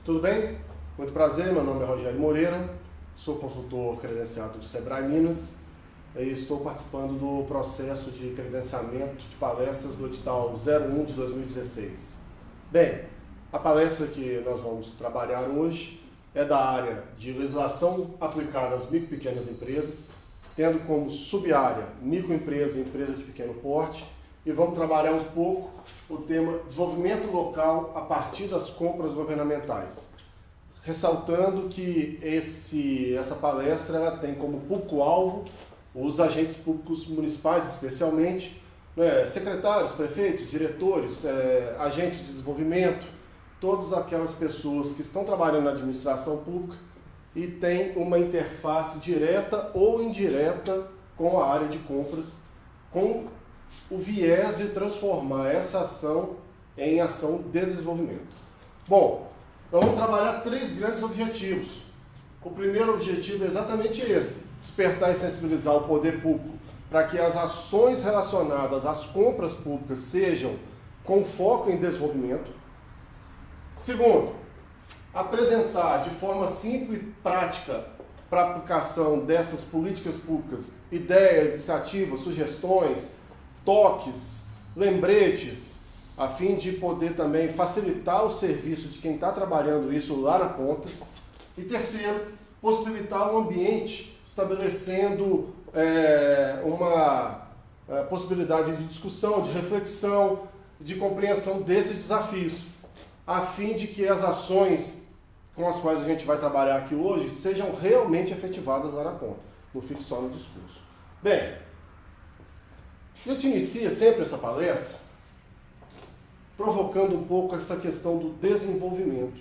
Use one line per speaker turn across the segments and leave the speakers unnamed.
Tudo bem? Muito prazer, meu nome é Rogério Moreira, sou consultor credenciado do Sebrae Minas e estou participando do processo de credenciamento de palestras do edital 01 de 2016. Bem, a palestra que nós vamos trabalhar hoje é da área de legislação aplicada às micro e pequenas empresas, tendo como sub-área microempresa e empresa de pequeno porte, e vamos trabalhar um pouco o tema desenvolvimento local a partir das compras governamentais. Ressaltando que essa palestra ela tem como público-alvo os agentes públicos municipais, especialmente, secretários, prefeitos, diretores, agentes de desenvolvimento, todas aquelas pessoas que estão trabalhando na administração pública e têm uma interface direta ou indireta com a área de compras, com o viés de transformar essa ação em ação de desenvolvimento. Bom, vamos trabalhar três grandes objetivos. O primeiro objetivo é exatamente esse: despertar e sensibilizar o poder público para que as ações relacionadas às compras públicas sejam com foco em desenvolvimento. Segundo, apresentar de forma simples e prática para a aplicação dessas políticas públicas ideias, iniciativas, sugestões, toques, lembretes, a fim de poder também facilitar o serviço de quem está trabalhando isso lá na ponta. E terceiro, possibilitar um ambiente estabelecendo uma possibilidade de discussão, de reflexão, de compreensão desses desafios, a fim de que as ações com as quais a gente vai trabalhar aqui hoje sejam realmente efetivadas lá na ponta, não fique só no discurso. Bem, a gente inicia sempre essa palestra provocando um pouco essa questão do desenvolvimento.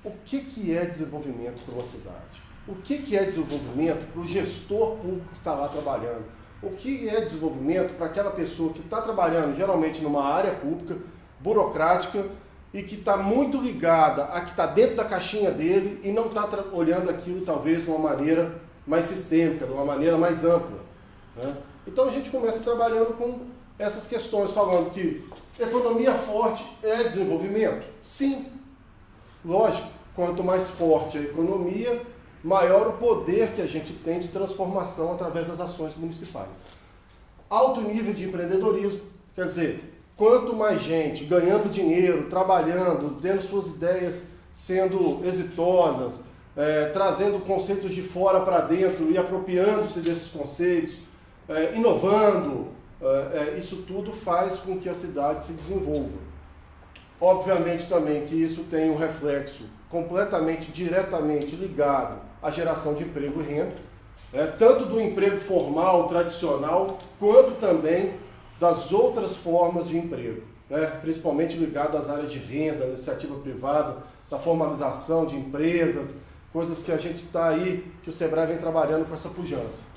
O que é desenvolvimento para uma cidade? O que é desenvolvimento para o gestor público que está lá trabalhando? O que é desenvolvimento para aquela pessoa que está trabalhando geralmente numa área pública, burocrática, e que está muito ligada a que está dentro da caixinha dele e não está olhando aquilo talvez de uma maneira mais sistêmica, de uma maneira mais ampla, né? Então a gente começa trabalhando com essas questões, falando que economia forte é desenvolvimento. Sim, lógico, quanto mais forte a economia, maior o poder que a gente tem de transformação através das ações municipais. Alto nível de empreendedorismo, quer dizer, quanto mais gente ganhando dinheiro, trabalhando, tendo suas ideias sendo exitosas, trazendo conceitos de fora para dentro e apropriando-se desses conceitos, inovando, isso tudo faz com que a cidade se desenvolva. Obviamente também que isso tem um reflexo completamente, diretamente ligado à geração de emprego e renda, tanto do emprego formal, tradicional, quanto também das outras formas de emprego, principalmente ligado às áreas de renda, iniciativa privada, da formalização de empresas, coisas que a gente está aí, que o Sebrae vem trabalhando com essa pujança.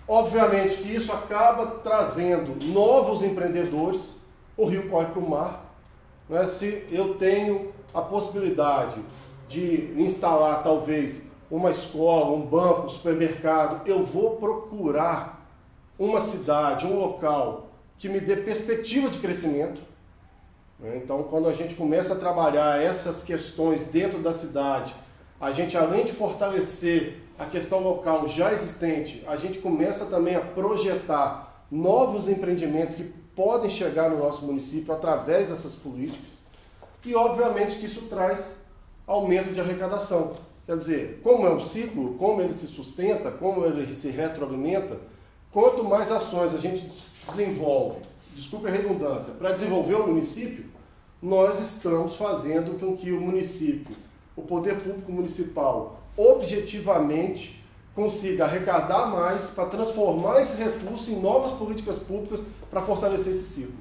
Obviamente que isso acaba trazendo novos empreendedores, o rio corre para o mar. Se eu tenho a possibilidade de instalar talvez uma escola, um banco, um supermercado, eu vou procurar uma cidade, um local que me dê perspectiva de crescimento. Então, quando a gente começa a trabalhar essas questões dentro da cidade, a gente, além de fortalecer a questão local já existente, a gente começa também a projetar novos empreendimentos que podem chegar no nosso município através dessas políticas. E, obviamente, que isso traz aumento de arrecadação. Quer dizer, como é um ciclo, como ele se sustenta, como ele se retroalimenta, quanto mais ações a gente desenvolve, desculpe a redundância, para desenvolver o município, nós estamos fazendo com que o município, o poder público municipal, objetivamente consiga arrecadar mais para transformar esse recurso em novas políticas públicas para fortalecer esse ciclo.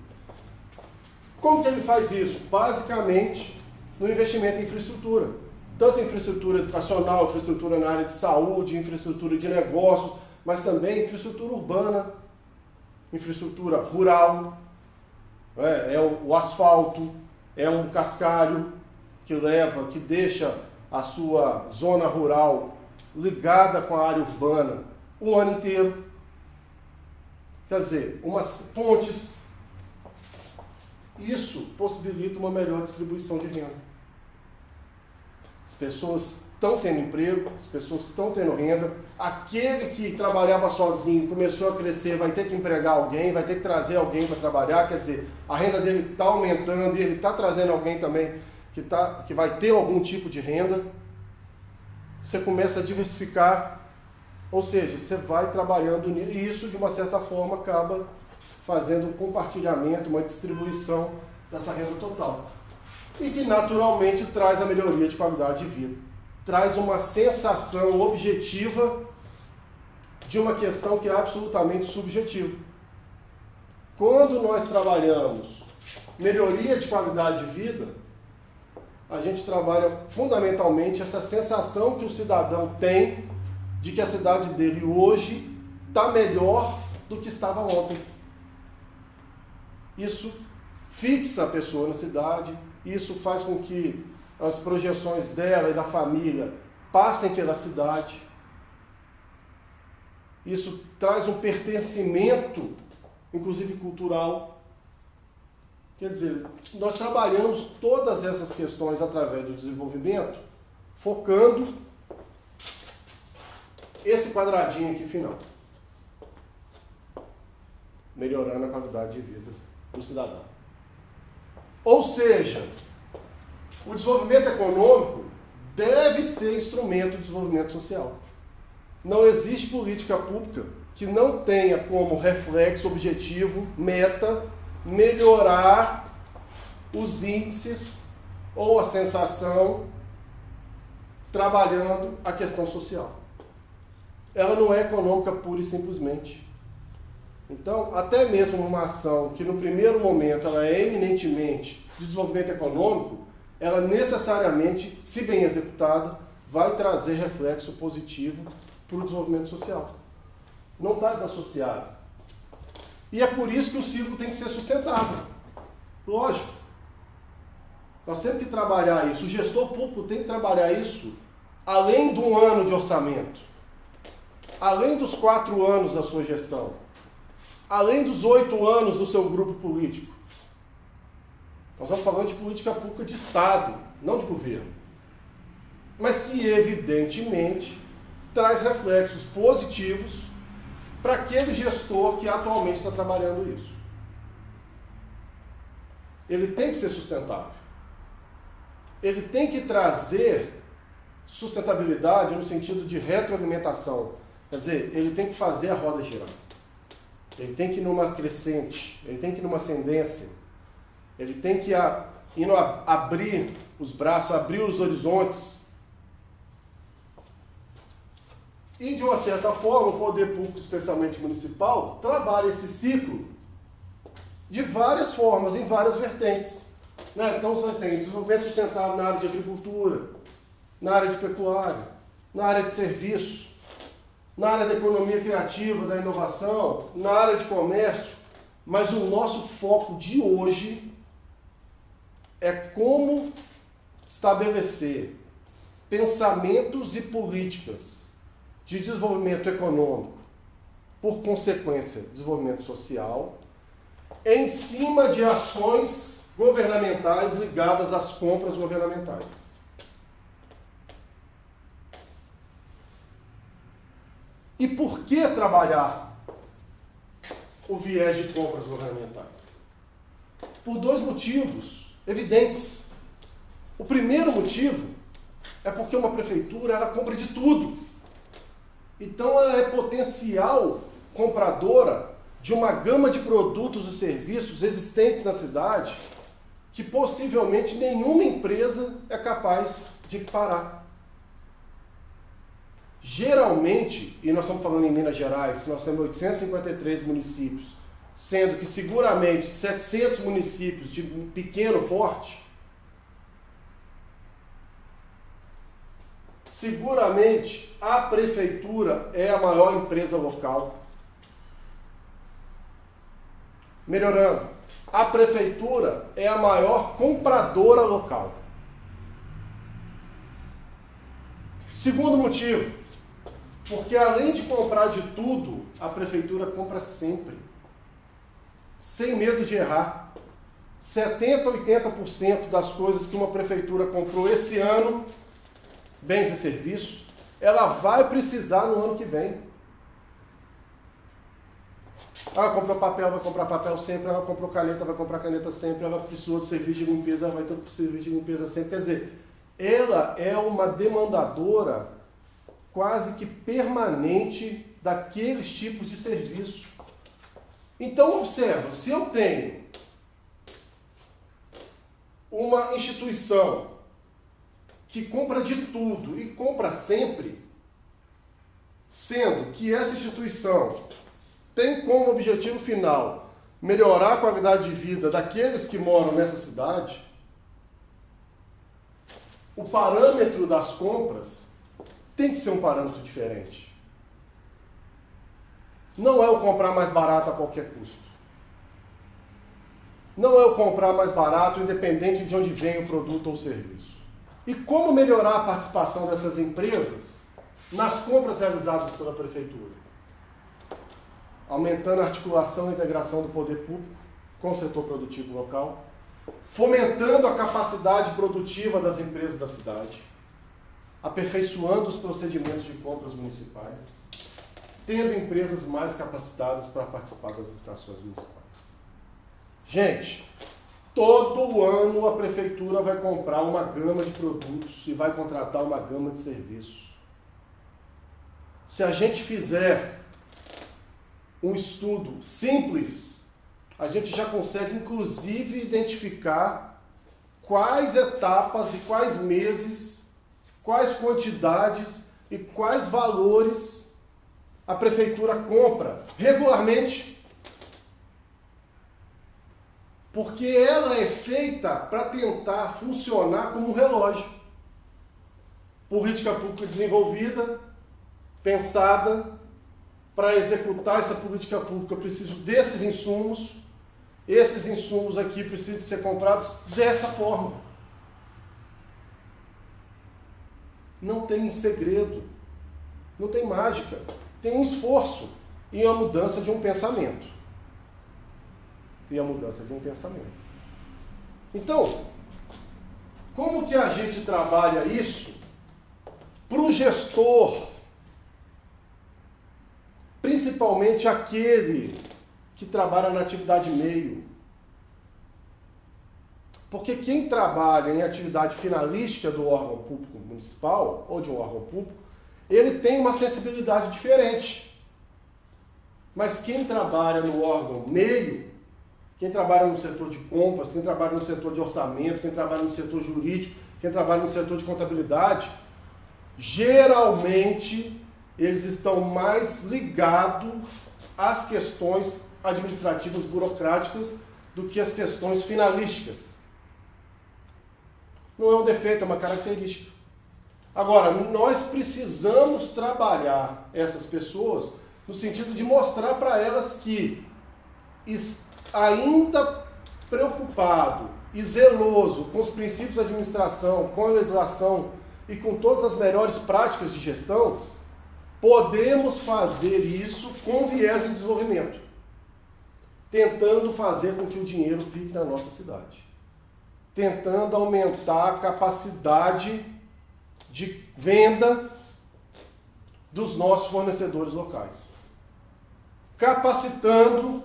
Como que ele faz isso? Basicamente, no investimento em infraestrutura. Tanto infraestrutura educacional, infraestrutura na área de saúde, infraestrutura de negócios, mas também infraestrutura urbana, infraestrutura rural, o asfalto, é um cascalho que deixa a sua zona rural ligada com a área urbana o ano inteiro. Quer dizer, umas pontes. Isso possibilita uma melhor distribuição de renda. As pessoas estão tendo emprego, as pessoas estão tendo renda. Aquele que trabalhava sozinho, começou a crescer, vai ter que empregar alguém, vai ter que trazer alguém para trabalhar, quer dizer, a renda dele está aumentando e ele está trazendo alguém também que vai ter algum tipo de renda. Você começa a diversificar, ou seja, você vai trabalhando nisso, e isso de uma certa forma acaba fazendo um compartilhamento, uma distribuição dessa renda total. E que naturalmente traz a melhoria de qualidade de vida. Traz uma sensação objetiva de uma questão que é absolutamente subjetiva. Quando nós trabalhamos melhoria de qualidade de vida, a gente trabalha fundamentalmente essa sensação que o cidadão tem de que a cidade dele hoje está melhor do que estava ontem. Isso fixa a pessoa na cidade, isso faz com que as projeções dela e da família passem pela cidade. Isso traz um pertencimento, inclusive cultural. Quer dizer, nós trabalhamos todas essas questões através do desenvolvimento, focando esse quadradinho aqui final. Melhorando a qualidade de vida do cidadão. Ou seja, o desenvolvimento econômico deve ser instrumento de desenvolvimento social. Não existe política pública que não tenha como reflexo, objetivo, meta, melhorar os índices ou a sensação trabalhando a questão social. Ela não é econômica pura e simplesmente. Então, até mesmo uma ação que no primeiro momento ela é eminentemente de desenvolvimento econômico, ela necessariamente, se bem executada, vai trazer reflexo positivo para o desenvolvimento social. Não está desassociado. E é por isso que o ciclo tem que ser sustentável. Lógico. Nós temos que trabalhar isso. O gestor público tem que trabalhar isso além de um ano de orçamento. Além dos 4 anos da sua gestão. Além dos 8 anos do seu grupo político. Nós estamos falando de política pública de Estado, não de governo. Mas que, evidentemente, traz reflexos positivos para aquele gestor que atualmente está trabalhando isso. Ele tem que ser sustentável. Ele tem que trazer sustentabilidade no sentido de retroalimentação. Quer dizer, ele tem que fazer a roda girar. Ele tem que ir numa crescente, ele tem que ir numa ascendência. Ele tem que ir abrir os braços, abrir os horizontes. E, de uma certa forma, o poder público, especialmente municipal, trabalha esse ciclo de várias formas, em várias vertentes. Né? Então, você tem desenvolvimento sustentável na área de agricultura, na área de pecuária, na área de serviços, na área da economia criativa, da inovação, na área de comércio. Mas o nosso foco de hoje é como estabelecer pensamentos e políticas de desenvolvimento econômico, por consequência, desenvolvimento social, em cima de ações governamentais ligadas às compras governamentais. E por que trabalhar o viés de compras governamentais? Por 2 motivos evidentes. O primeiro motivo é porque uma prefeitura ela compra de tudo. Então ela é potencial compradora de uma gama de produtos e serviços existentes na cidade que possivelmente nenhuma empresa é capaz de parar. Geralmente, e nós estamos falando em Minas Gerais, nós temos 853 municípios, sendo que seguramente 700 municípios de pequeno porte, seguramente a prefeitura é a maior empresa local. Melhorando, a prefeitura é a maior compradora local. Segundo motivo, porque além de comprar de tudo, a prefeitura compra sempre, sem medo de errar. 70% a 80% das coisas que uma prefeitura comprou esse ano bens e serviços, ela vai precisar no ano que vem. Ela comprou papel, vai comprar papel sempre, ela comprou caneta, vai comprar caneta sempre, ela precisou de serviço de limpeza, ela vai ter serviço de limpeza sempre. Quer dizer, ela é uma demandadora quase que permanente daqueles tipos de serviço. Então, observa, se eu tenho uma instituição que compra de tudo e compra sempre, sendo que essa instituição tem como objetivo final melhorar a qualidade de vida daqueles que moram nessa cidade, o parâmetro das compras tem que ser um parâmetro diferente. Não é o comprar mais barato a qualquer custo. Não é o comprar mais barato independente de onde vem o produto ou o serviço. E como melhorar a participação dessas empresas nas compras realizadas pela prefeitura? Aumentando a articulação e integração do poder público com o setor produtivo local, fomentando a capacidade produtiva das empresas da cidade, aperfeiçoando os procedimentos de compras municipais, tendo empresas mais capacitadas para participar das licitações municipais. Gente, todo ano a prefeitura vai comprar uma gama de produtos e vai contratar uma gama de serviços. Se a gente fizer um estudo simples, a gente já consegue inclusive identificar quais etapas e quais meses, quais quantidades e quais valores a prefeitura compra regularmente. Porque ela é feita para tentar funcionar como um relógio. Política pública desenvolvida, pensada, para executar essa política pública eu preciso desses insumos. Esses insumos aqui precisam ser comprados dessa forma. Não tem segredo, não tem mágica. Tem um esforço e a mudança de um pensamento. Então, como que a gente trabalha isso para o gestor, principalmente aquele que trabalha na atividade meio? Porque quem trabalha em atividade finalística do órgão público municipal ou de um órgão público, ele tem uma sensibilidade diferente. Mas quem trabalha no órgão meio, quem trabalha no setor de compras, quem trabalha no setor de orçamento, quem trabalha no setor jurídico, quem trabalha no setor de contabilidade, geralmente eles estão mais ligados às questões administrativas burocráticas do que às questões finalísticas. Não é um defeito, é uma característica. Agora, nós precisamos trabalhar essas pessoas no sentido de mostrar para elas que, ainda preocupado e zeloso com os princípios da administração, com a legislação e com todas as melhores práticas de gestão, podemos fazer isso com viés de desenvolvimento, tentando fazer com que o dinheiro fique na nossa cidade, tentando aumentar a capacidade de venda dos nossos fornecedores locais, capacitando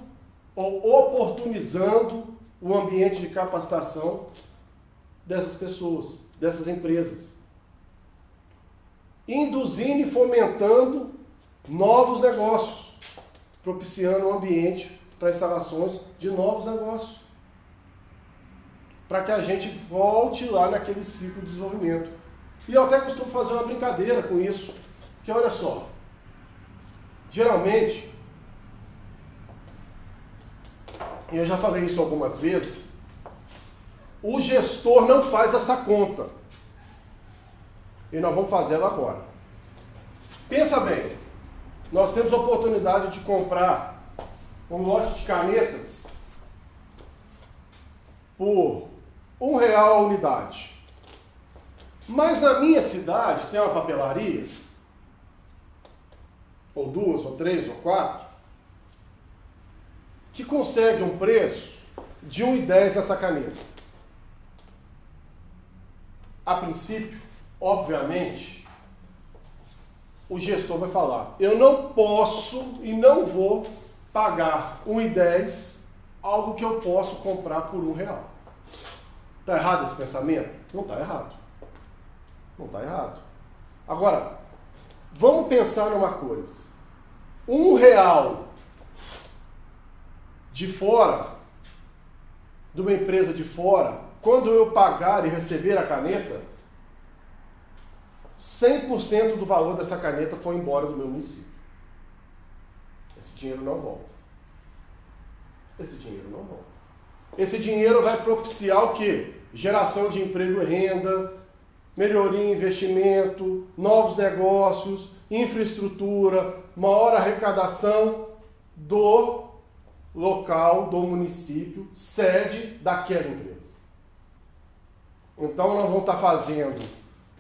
ou oportunizando o ambiente de capacitação dessas pessoas, dessas empresas, induzindo e fomentando novos negócios, propiciando um ambiente para instalações de novos negócios, para que a gente volte lá naquele ciclo de desenvolvimento. E eu até costumo fazer uma brincadeira com isso, que olha só, geralmente, e eu já falei isso algumas vezes, o gestor não faz essa conta. E nós vamos fazer ela agora. Pensa bem, nós temos a oportunidade de comprar um lote de canetas por R$1 a unidade. Mas na minha cidade tem uma papelaria, ou 2, ou 3, ou 4, que consegue um preço de R$1,10 nessa caneta. A princípio, obviamente, o gestor vai falar, eu não posso e não vou pagar R$1,10 algo que eu posso comprar por R$1. Está errado esse pensamento? Não está errado. Não está errado. Agora, vamos pensar numa coisa. R$1 de fora, de uma empresa de fora, quando eu pagar e receber a caneta, 100% do valor dessa caneta foi embora do meu município. Esse dinheiro não volta. Esse dinheiro não volta. Esse dinheiro vai propiciar o quê? Geração de emprego e renda, melhoria em investimento, novos negócios, infraestrutura, maior arrecadação do local, do município, sede daquela empresa. Então nós vamos estar fazendo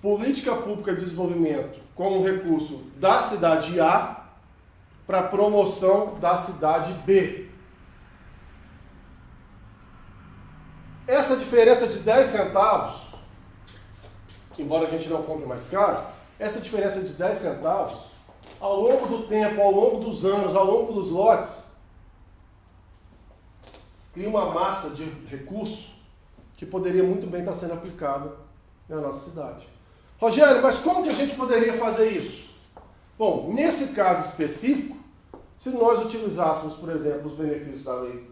política pública de desenvolvimento como um recurso da cidade A para promoção da cidade B. Essa diferença de 10 centavos, embora a gente não compre mais caro, essa diferença de 10 centavos, ao longo do tempo, ao longo dos anos, ao longo dos lotes, cria uma massa de recurso que poderia muito bem estar sendo aplicada na nossa cidade. Rogério, mas como que a gente poderia fazer isso? Bom, nesse caso específico, se nós utilizássemos, por exemplo, os benefícios da Lei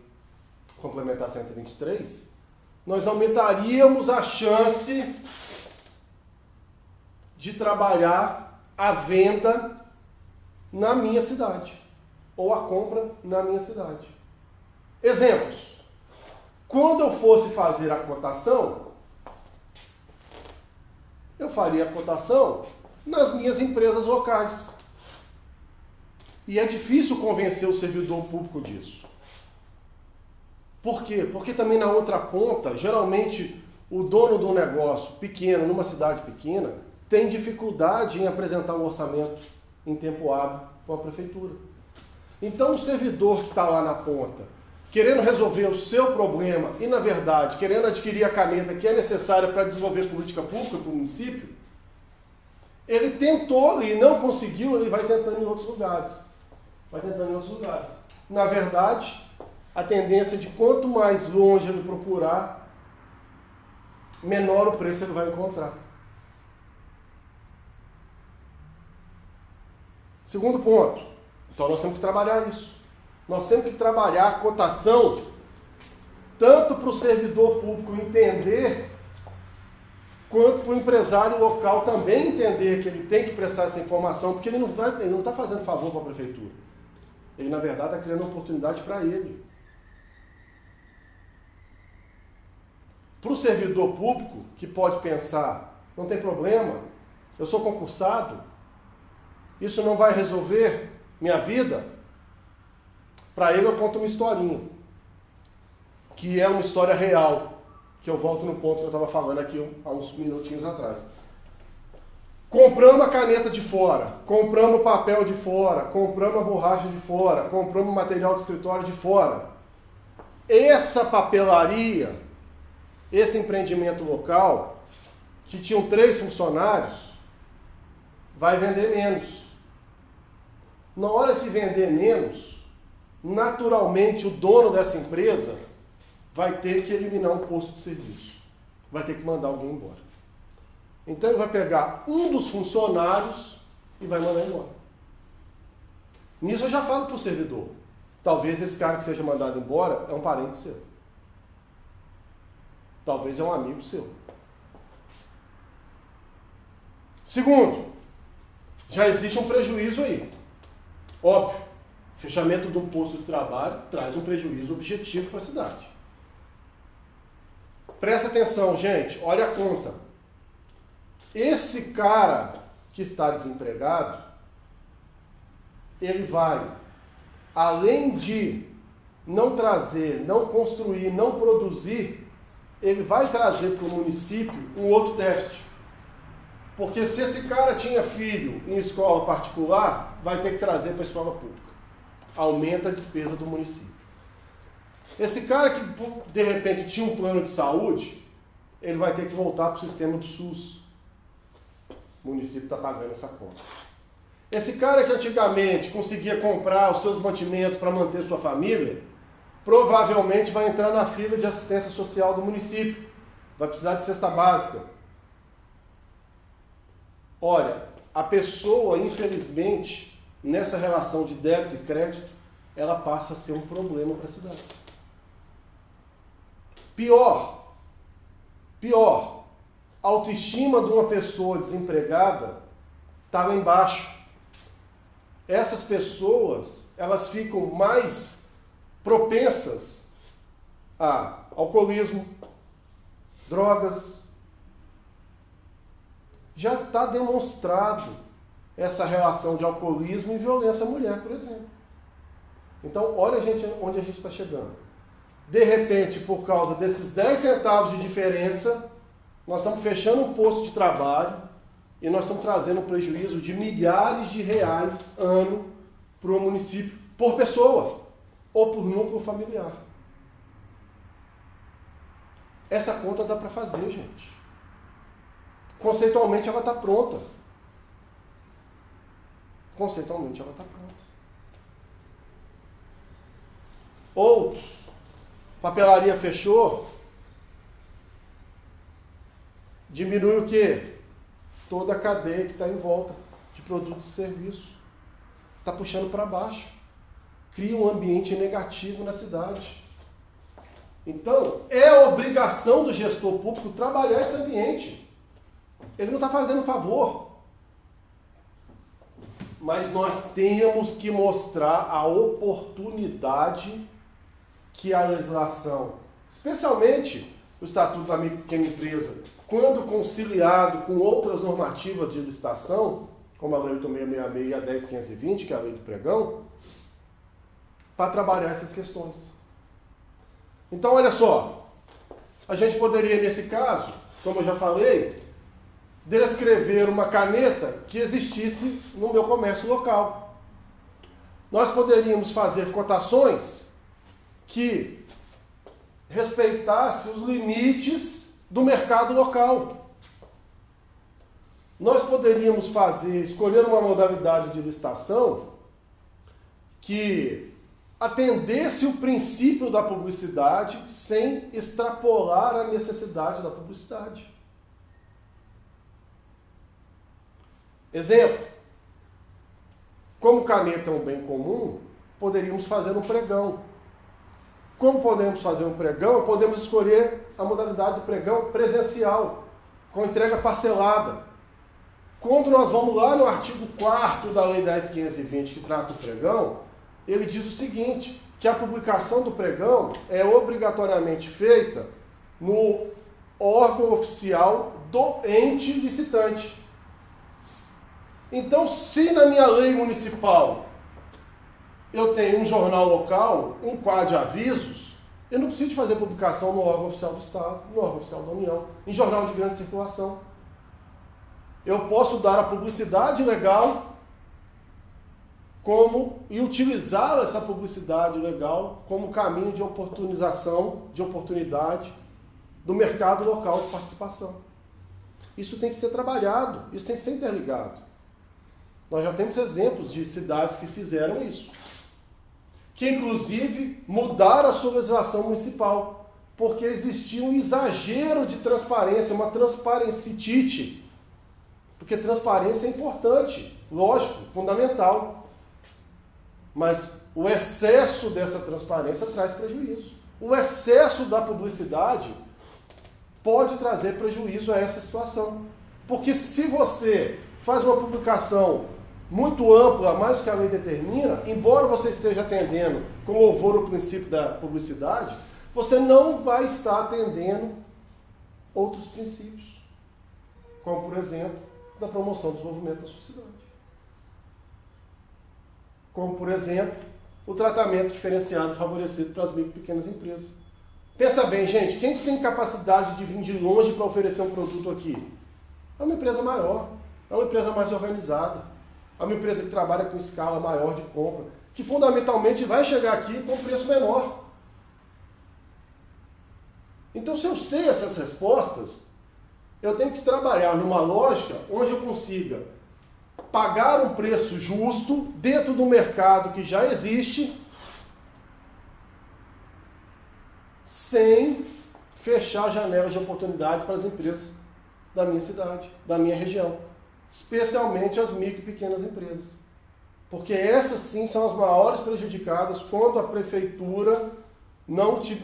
Complementar 123, nós aumentaríamos a chance de trabalhar a venda na minha cidade, ou a compra na minha cidade. Exemplos. Quando eu fosse fazer a cotação, eu faria a cotação nas minhas empresas locais. E é difícil convencer o servidor público disso. Por quê? Porque também na outra ponta, geralmente o dono do negócio pequeno, numa cidade pequena, tem dificuldade em apresentar um orçamento em tempo hábil para a prefeitura. Então o servidor que está lá na ponta, querendo resolver o seu problema e, na verdade, querendo adquirir a caneta que é necessária para desenvolver política pública para o município, ele tentou e não conseguiu, ele vai tentando em outros lugares. Vai tentando em outros lugares. Na verdade, a tendência de quanto mais longe ele procurar, menor o preço ele vai encontrar. Segundo ponto. Então nós temos que trabalhar isso. Nós temos que trabalhar a cotação tanto para o servidor público entender, quanto para o empresário local também entender que ele tem que prestar essa informação, porque ele não está fazendo favor para a prefeitura. Ele, na verdade, está criando uma oportunidade para ele. Para o servidor público, que pode pensar, não tem problema, eu sou concursado, isso não vai resolver minha vida, para ele eu conto uma historinha, que é uma história real, que eu volto no ponto que eu estava falando aqui há uns minutinhos atrás. Compramos a caneta de fora, compramos papel de fora, compramos a borracha de fora, compramos material de escritório de fora. Essa papelaria, esse empreendimento local, que tinham 3 funcionários, vai vender menos. Na hora que vender menos, naturalmente o dono dessa empresa vai ter que eliminar um posto de serviço. Vai ter que mandar alguém embora. Então ele vai pegar um dos funcionários e vai mandar embora. Nisso eu já falo para o servidor. Talvez esse cara que seja mandado embora é um parente seu. Talvez é um amigo seu. Segundo, já existe um prejuízo aí. Óbvio, fechamento de um posto de trabalho traz um prejuízo objetivo para a cidade. Presta atenção, gente, olha a conta. Esse cara que está desempregado, ele vai, além de não trazer, não construir, não produzir, ele vai trazer para o município um outro déficit. Porque se esse cara tinha filho em escola particular, vai ter que trazer para a escola pública. Aumenta a despesa do município. Esse cara que, de repente, tinha um plano de saúde, ele vai ter que voltar para o sistema do SUS. o município está pagando essa conta. Esse cara que antigamente conseguia comprar os seus mantimentos para manter sua família, provavelmente vai entrar na fila de assistência social do município. Vai precisar de cesta básica. Olha, a pessoa, infelizmente, nessa relação de débito e crédito, ela passa a ser um problema para a cidade. Pior, a autoestima de uma pessoa desempregada está lá embaixo. Essas pessoas, elas ficam mais propensas a alcoolismo, drogas. Já está demonstrado essa relação de alcoolismo e violência à mulher, por exemplo. Então, olha onde a gente está chegando. De repente, por causa desses 10 centavos de diferença, nós estamos fechando um posto de trabalho e nós estamos trazendo um prejuízo de milhares de reais ano para o município, por pessoa ou por núcleo familiar. Essa conta dá para fazer, gente. Conceitualmente ela está pronta. Conceitualmente ela está pronta. Outros, papelaria fechou, diminui o quê? Toda a cadeia que está em volta de produtos e serviços. Está puxando para baixo. Cria um ambiente negativo na cidade. Então, é obrigação do gestor público trabalhar esse ambiente. Ele não está fazendo favor. Mas nós temos que mostrar a oportunidade que a legislação, especialmente o Estatuto da Micro e Pequena Empresa, quando conciliado com outras normativas de licitação, como a Lei 8666 e a 10520, que é a Lei do Pregão, para trabalhar essas questões. Então, olha só, a gente poderia, nesse caso, como eu já falei, descrever uma caneta que existisse no meu comércio local. Nós poderíamos fazer cotações que respeitassem os limites do mercado local. Nós poderíamos escolher uma modalidade de licitação que atendesse o princípio da publicidade sem extrapolar a necessidade da publicidade. Exemplo, como caneta é um bem comum, poderíamos fazer um pregão. Como podemos fazer um pregão? Podemos escolher a modalidade do pregão presencial, com entrega parcelada. Quando nós vamos lá no artigo 4º da Lei 10.520, que trata do pregão, ele diz o seguinte, que a publicação do pregão é obrigatoriamente feita no órgão oficial do ente licitante. Então, se na minha lei municipal eu tenho um jornal local, um quadro de avisos, eu não preciso de fazer publicação no órgão oficial do Estado, no órgão oficial da União, em jornal de grande circulação. Eu posso dar a publicidade legal e utilizar essa publicidade legal como caminho de oportunização, de oportunidade do mercado local de participação. Isso tem que ser trabalhado, isso tem que ser interligado. Nós já temos exemplos de cidades que fizeram isso. Que, inclusive, mudaram a sua legislação municipal, porque existia um exagero de transparência, uma transparencitite. Porque transparência é importante, lógico, fundamental. Mas o excesso dessa transparência traz prejuízo. O excesso da publicidade pode trazer prejuízo a essa situação. Porque se você faz uma publicação muito ampla, mais do que a lei determina, embora você esteja atendendo com louvor o princípio da publicidade, você não vai estar atendendo outros princípios, como, por exemplo, da promoção do desenvolvimento da sociedade. Como, por exemplo, o tratamento diferenciado e favorecido para as micro e pequenas empresas. Pensa bem, gente, quem tem capacidade de vir de longe para oferecer um produto aqui? É uma empresa maior, é uma empresa mais organizada, é uma empresa que trabalha com escala maior de compra, que fundamentalmente vai chegar aqui com preço menor. Então, se eu sei essas respostas, Eu tenho que trabalhar numa lógica onde eu consiga pagar um preço justo dentro do mercado que já existe, sem fechar janelas de oportunidades para as empresas da minha cidade, da minha região, especialmente as micro e pequenas empresas. Porque essas sim são as maiores prejudicadas quando a prefeitura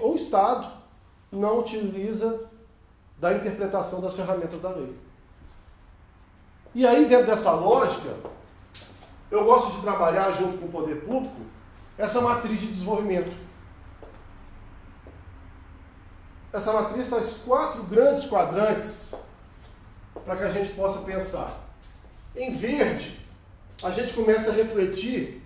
ou o Estado não utiliza da interpretação das ferramentas da lei. E aí, dentro dessa lógica, eu gosto de trabalhar junto com o poder público essa matriz de desenvolvimento. Essa matriz traz 4 grandes quadrantes para que a gente possa pensar. Em verde, a gente começa a refletir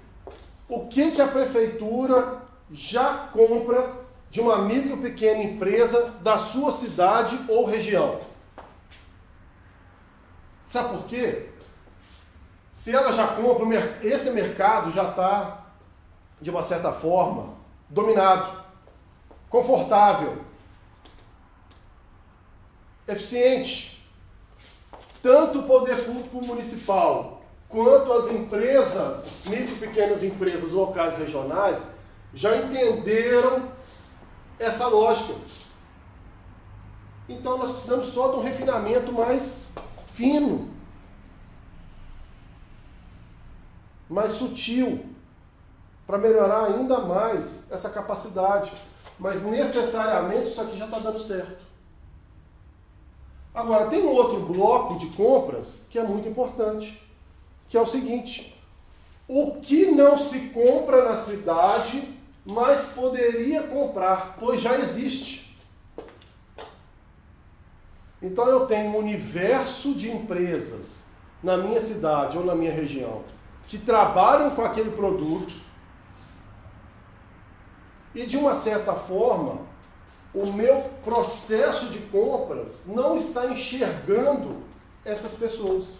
o que a prefeitura já compra de uma micro ou pequena empresa da sua cidade ou região. Sabe por quê? Se ela já compra, esse mercado já está, de uma certa forma, dominado, confortável, eficiente. Tanto o poder público municipal quanto as empresas, micro e pequenas empresas locais regionais, já entenderam essa lógica. Então nós precisamos só de um refinamento mais fino, mais sutil, para melhorar ainda mais essa capacidade. Mas necessariamente isso aqui já está dando certo. Agora, tem um outro bloco de compras que é muito importante, que é o seguinte: o que não se compra na cidade, mas poderia comprar, pois já existe. Então eu tenho um universo de empresas na minha cidade ou na minha região que trabalham com aquele produto e, de uma certa forma, o meu processo de compras não está enxergando essas pessoas,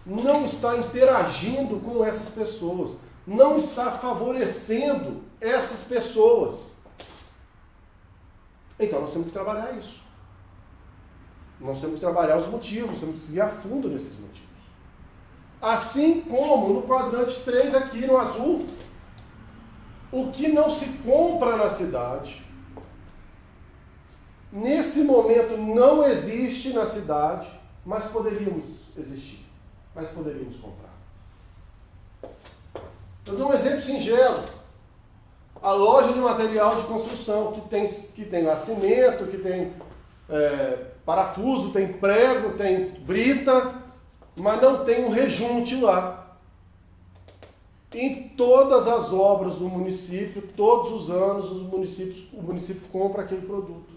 não está interagindo com essas pessoas, não está favorecendo essas pessoas. Então nós temos que trabalhar isso. Nós temos que trabalhar os motivos, temos que ir a fundo nesses motivos. Assim como no quadrante 3 aqui no azul, o que não se compra na cidade, nesse momento não existe na cidade, mas poderíamos existir, mas poderíamos comprar. Eu dou um exemplo singelo. A loja de material de construção, que tem lá cimento, que tem parafuso, tem prego, tem brita, mas não tem um rejunte lá. Em todas as obras do município, todos os anos, o município compra aquele produto.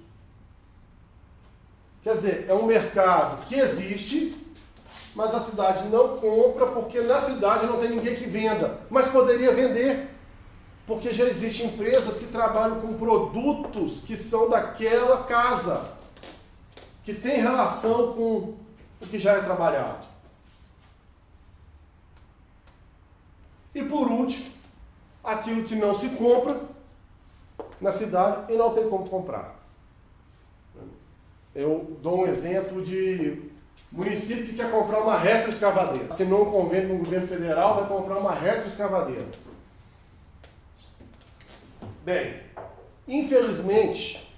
Quer dizer, é um mercado que existe, mas a cidade não compra porque na cidade não tem ninguém que venda, mas poderia vender, porque já existem empresas que trabalham com produtos que são daquela casa, que tem relação com o que já é trabalhado. E por último, aquilo que não se compra na cidade e não tem como comprar. Eu dou um exemplo de município que quer comprar uma retroescavadeira. Assinou um convênio com o governo federal, vai comprar uma retroescavadeira. Bem, infelizmente,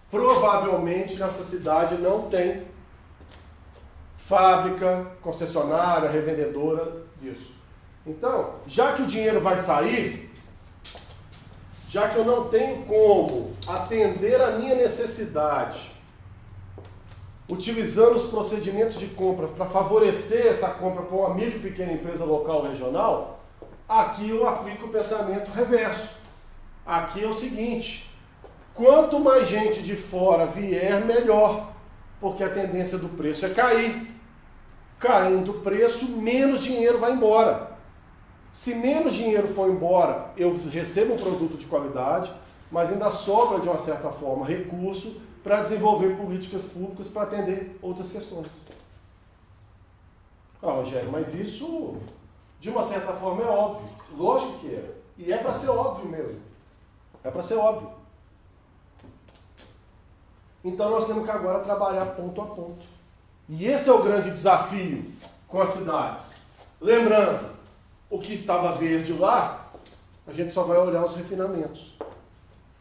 provavelmente nessa cidade não tem fábrica, concessionária, revendedora disso. Então, já que o dinheiro vai sair, já que eu não tenho como atender a minha necessidade, utilizando os procedimentos de compra para favorecer essa compra para uma micro e pequena empresa local ou regional, aqui eu aplico o pensamento reverso. Aqui é o seguinte: quanto mais gente de fora vier, melhor, porque a tendência do preço é cair. Caindo o preço, menos dinheiro vai embora. Se menos dinheiro for embora, eu recebo um produto de qualidade, mas ainda sobra, de uma certa forma, recurso para desenvolver políticas públicas para atender outras questões. Ah, Rogério, mas isso, de uma certa forma, é óbvio. Lógico que é. E é para ser óbvio mesmo. É para ser óbvio. Então nós temos que agora trabalhar ponto a ponto. E esse é o grande desafio com as cidades. Lembrando, o que estava verde lá, a gente só vai olhar os refinamentos.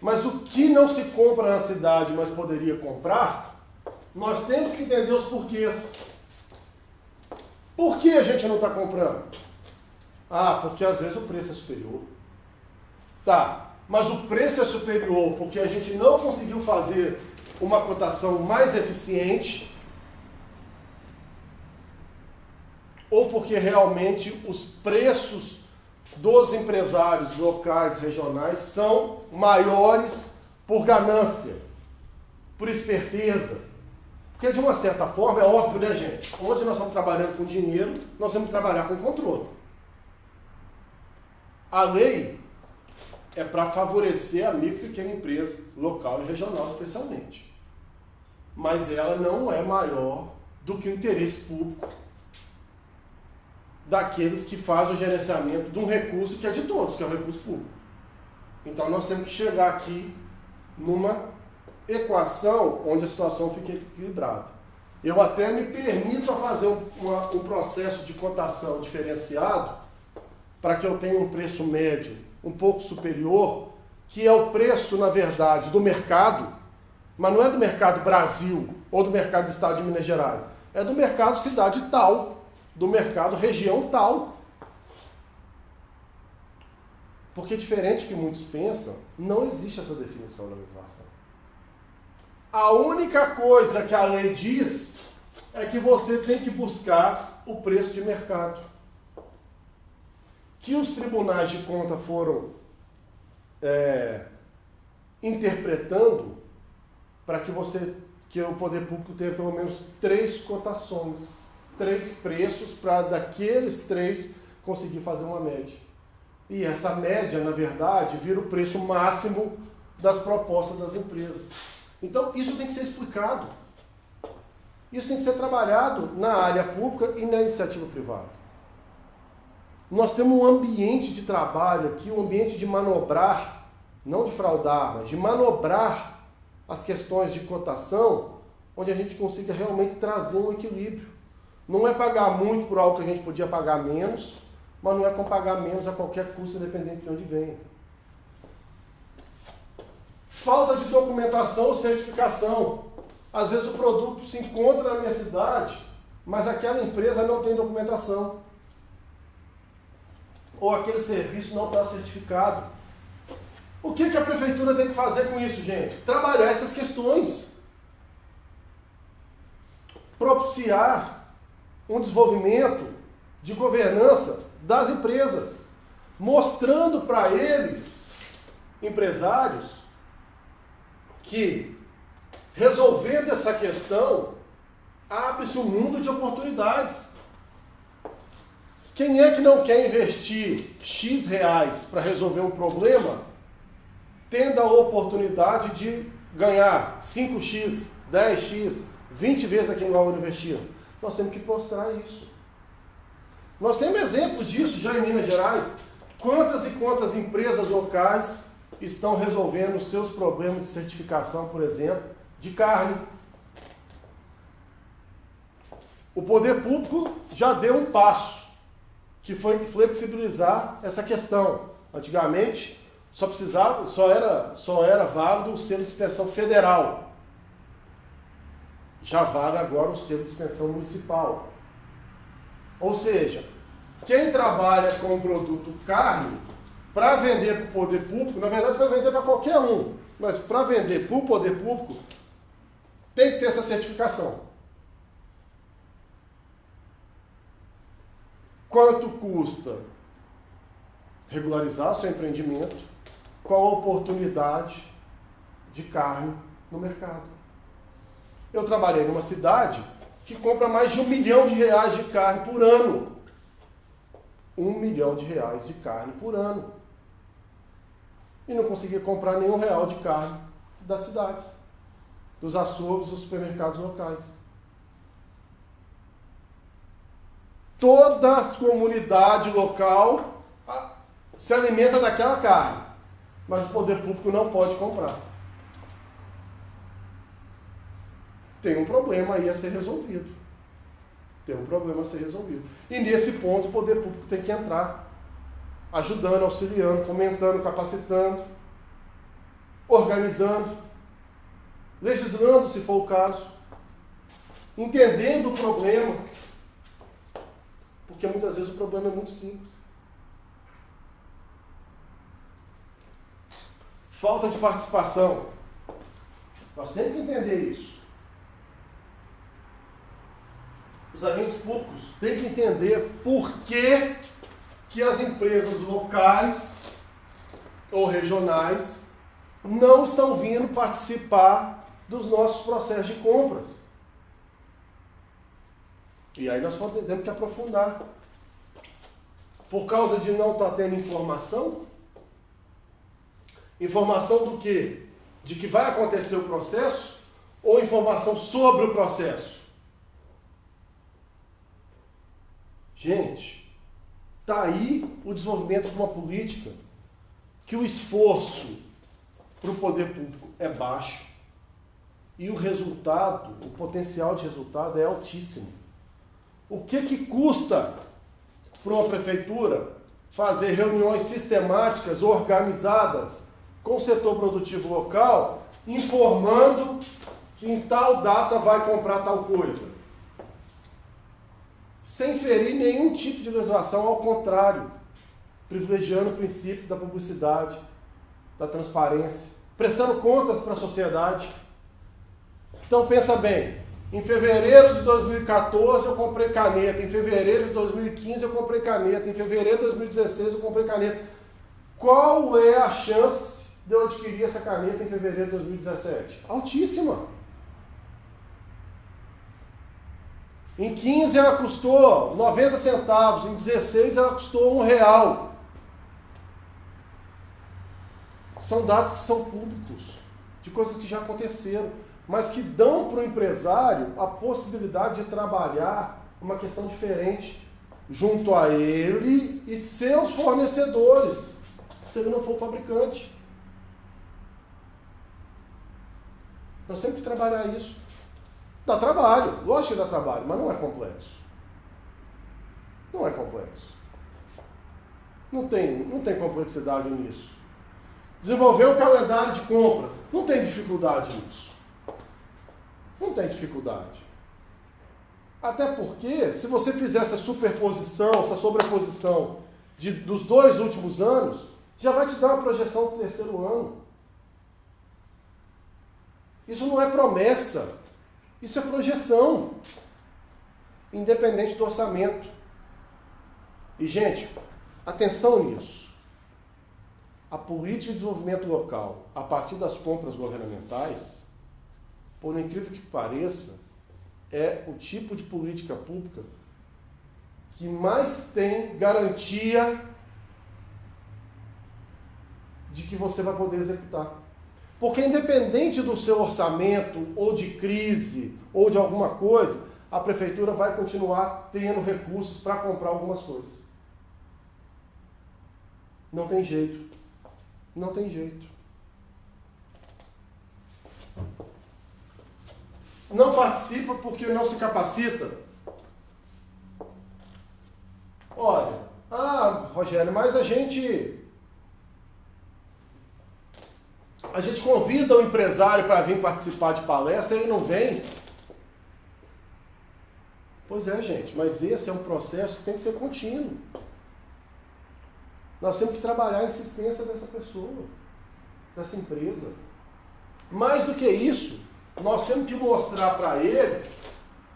Mas o que não se compra na cidade, mas poderia comprar, nós temos que entender os porquês. Por que a gente não está comprando? Ah, porque às vezes o preço é superior. Tá, mas o preço é superior porque a gente não conseguiu fazer uma cotação mais eficiente, ou porque realmente os preços dos empresários locais, regionais, são maiores por ganância, por esperteza. Porque, de uma certa forma, é óbvio, né, gente? Onde nós estamos trabalhando com dinheiro, nós vamos trabalhar com controle. A lei é para favorecer a micro e pequena empresa, local e regional especialmente. Mas ela não é maior do que o interesse público daqueles que fazem o gerenciamento de um recurso que é de todos, que é o recurso público. Então nós temos que chegar aqui numa equação onde a situação fique equilibrada. Eu até me permito a fazer um processo de cotação diferenciado para que eu tenha um preço médio um pouco superior, que é o preço, na verdade, do mercado, mas não é do mercado Brasil ou do mercado do estado de Minas Gerais, é do mercado cidade tal, do mercado região tal. Porque, diferente do que muitos pensam, não existe essa definição na legislação. A única coisa que a lei diz é que você tem que buscar o preço de mercado. Que os tribunais de conta foram interpretando para que o poder público tenha pelo menos 3 cotações, 3 preços, para daqueles 3 conseguir fazer uma média. E essa média, na verdade, vira o preço máximo das propostas das empresas. Então, isso tem que ser explicado. Isso tem que ser trabalhado na área pública e na iniciativa privada. Nós temos um ambiente de trabalho aqui, um ambiente de manobrar, não de fraudar, mas de manobrar as questões de cotação, onde a gente consiga realmente trazer um equilíbrio. Não é pagar muito por algo que a gente podia pagar menos, mas não é com pagar menos a qualquer custo, independente de onde venha. Falta de documentação ou certificação. Às vezes o produto se encontra na minha cidade, mas aquela empresa não tem documentação. Ou aquele serviço não está certificado. O que a prefeitura tem que fazer com isso, gente? Trabalhar essas questões. Propiciar um desenvolvimento de governança das empresas, mostrando para eles, empresários, que resolvendo essa questão, abre-se um mundo de oportunidades. Quem é que não quer investir X reais para resolver um problema, tendo a oportunidade de ganhar 5x, 10x, 20 vezes aquele valor investido? Nós temos que mostrar isso. Nós temos exemplos disso já em Minas Gerais. Quantas e quantas empresas locais estão resolvendo seus problemas de certificação, por exemplo, de carne? O poder público já deu um passo, que foi flexibilizar essa questão. Antigamente, só era válido o selo de inspeção federal. Já vale agora o selo de inspeção municipal. Ou seja, quem trabalha com o produto carne, para vender para o poder público, na verdade para vender para qualquer um, mas para vender para o poder público, tem que ter essa certificação. Quanto custa regularizar seu empreendimento? Qual a oportunidade de carne no mercado? Eu trabalhei numa cidade que compra mais de R$1 milhão de carne por ano. R$1 milhão de carne por ano. E não conseguia comprar nenhum real de carne das cidades, dos açougues, dos supermercados locais. Toda a comunidade local se alimenta daquela carne, mas o poder público não pode comprar. tem um problema aí a ser resolvido. Tem um problema a ser resolvido. E nesse ponto o poder público tem que entrar, ajudando, auxiliando, fomentando, capacitando, organizando, legislando, se for o caso, entendendo o problema, porque muitas vezes o problema é muito simples. Falta de participação. Nós temos que entender isso. Os agentes públicos têm que entender por que as empresas locais ou regionais não estão vindo participar dos nossos processos de compras. E aí nós temos que aprofundar. Por causa de não estar tendo informação? Informação do quê? De que vai acontecer o processo? Ou informação sobre o processo? Gente, está aí o desenvolvimento de uma política que o esforço para o poder público é baixo e o resultado, o potencial de resultado é altíssimo. O que custa para uma prefeitura fazer reuniões sistemáticas, organizadas com o setor produtivo local, informando que em tal data vai comprar tal coisa? Sem ferir nenhum tipo de legislação, ao contrário, privilegiando o princípio da publicidade, da transparência, prestando contas para a sociedade. Então pensa bem, em fevereiro de 2014 eu comprei caneta, em fevereiro de 2015 eu comprei caneta, em fevereiro de 2016 eu comprei caneta. Qual é a chance de eu adquirir essa caneta em fevereiro de 2017? Altíssima. Em 15 ela custou 90 centavos, em 16 ela custou R$1. São dados que são públicos, de coisas que já aconteceram, mas que dão para o empresário a possibilidade de trabalhar uma questão diferente junto a ele e seus fornecedores, se ele não for fabricante. Nós temos que trabalhar isso. Dá trabalho, lógico que dá trabalho, mas não é complexo. Não é complexo. Não tem complexidade nisso. Desenvolver um calendário de compras, não tem dificuldade nisso. Não tem dificuldade. Até porque, se você fizer essa superposição, essa sobreposição dos 2 últimos anos, já vai te dar uma projeção do 3º ano. Isso não é promessa. Isso é projeção, independente do orçamento. E, gente, atenção nisso. A política de desenvolvimento local, a partir das compras governamentais, por incrível que pareça, é o tipo de política pública que mais tem garantia de que você vai poder executar. Porque independente do seu orçamento, ou de crise, ou de alguma coisa, a prefeitura vai continuar tendo recursos para comprar algumas coisas. Não tem jeito. Não tem jeito. Não participa porque não se capacita. Olha, Rogério, mas a gente convida o empresário para vir participar de palestra e ele não vem. Pois é, gente, mas esse é um processo que tem que ser contínuo. Nós temos que trabalhar a insistência dessa pessoa, dessa empresa. Mais do que isso, nós temos que mostrar para eles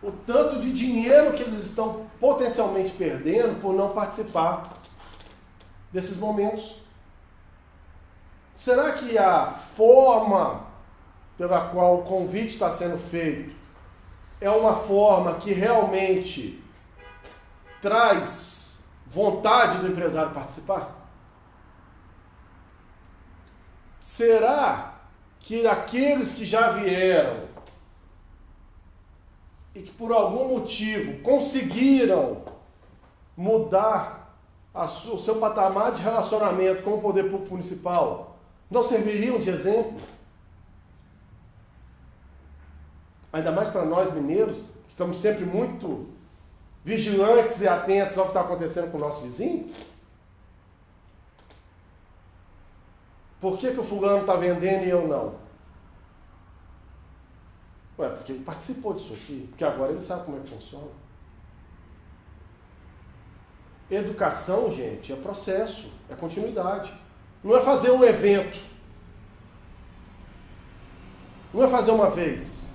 o tanto de dinheiro que eles estão potencialmente perdendo por não participar desses momentos. Será que a forma pela qual o convite está sendo feito é uma forma que realmente traz vontade do empresário participar? Será que aqueles que já vieram e que por algum motivo conseguiram mudar o seu patamar de relacionamento com o poder público municipal não serviriam de exemplo? ainda mais para nós mineiros, que estamos sempre muito vigilantes e atentos ao que está acontecendo com o nosso vizinho? Por que o fulano está vendendo e eu não? Ué, porque ele participou disso aqui, porque agora ele sabe como é que funciona. Educação, gente, é processo, é continuidade. Não é fazer um evento. Não é fazer uma vez.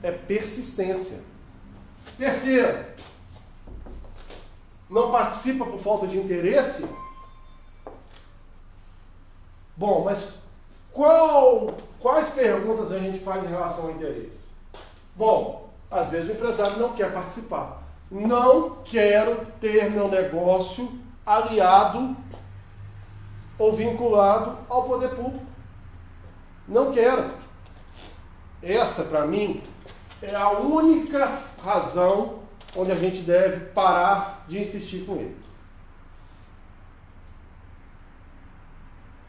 É persistência. Terceiro, não participa por falta de interesse? Bom, mas quais perguntas a gente faz em relação ao interesse? Bom, às vezes o empresário não quer participar. Não quero ter meu negócio aliado ou vinculado ao poder público. Não quero. Essa, para mim, é a única razão onde a gente deve parar de insistir com ele.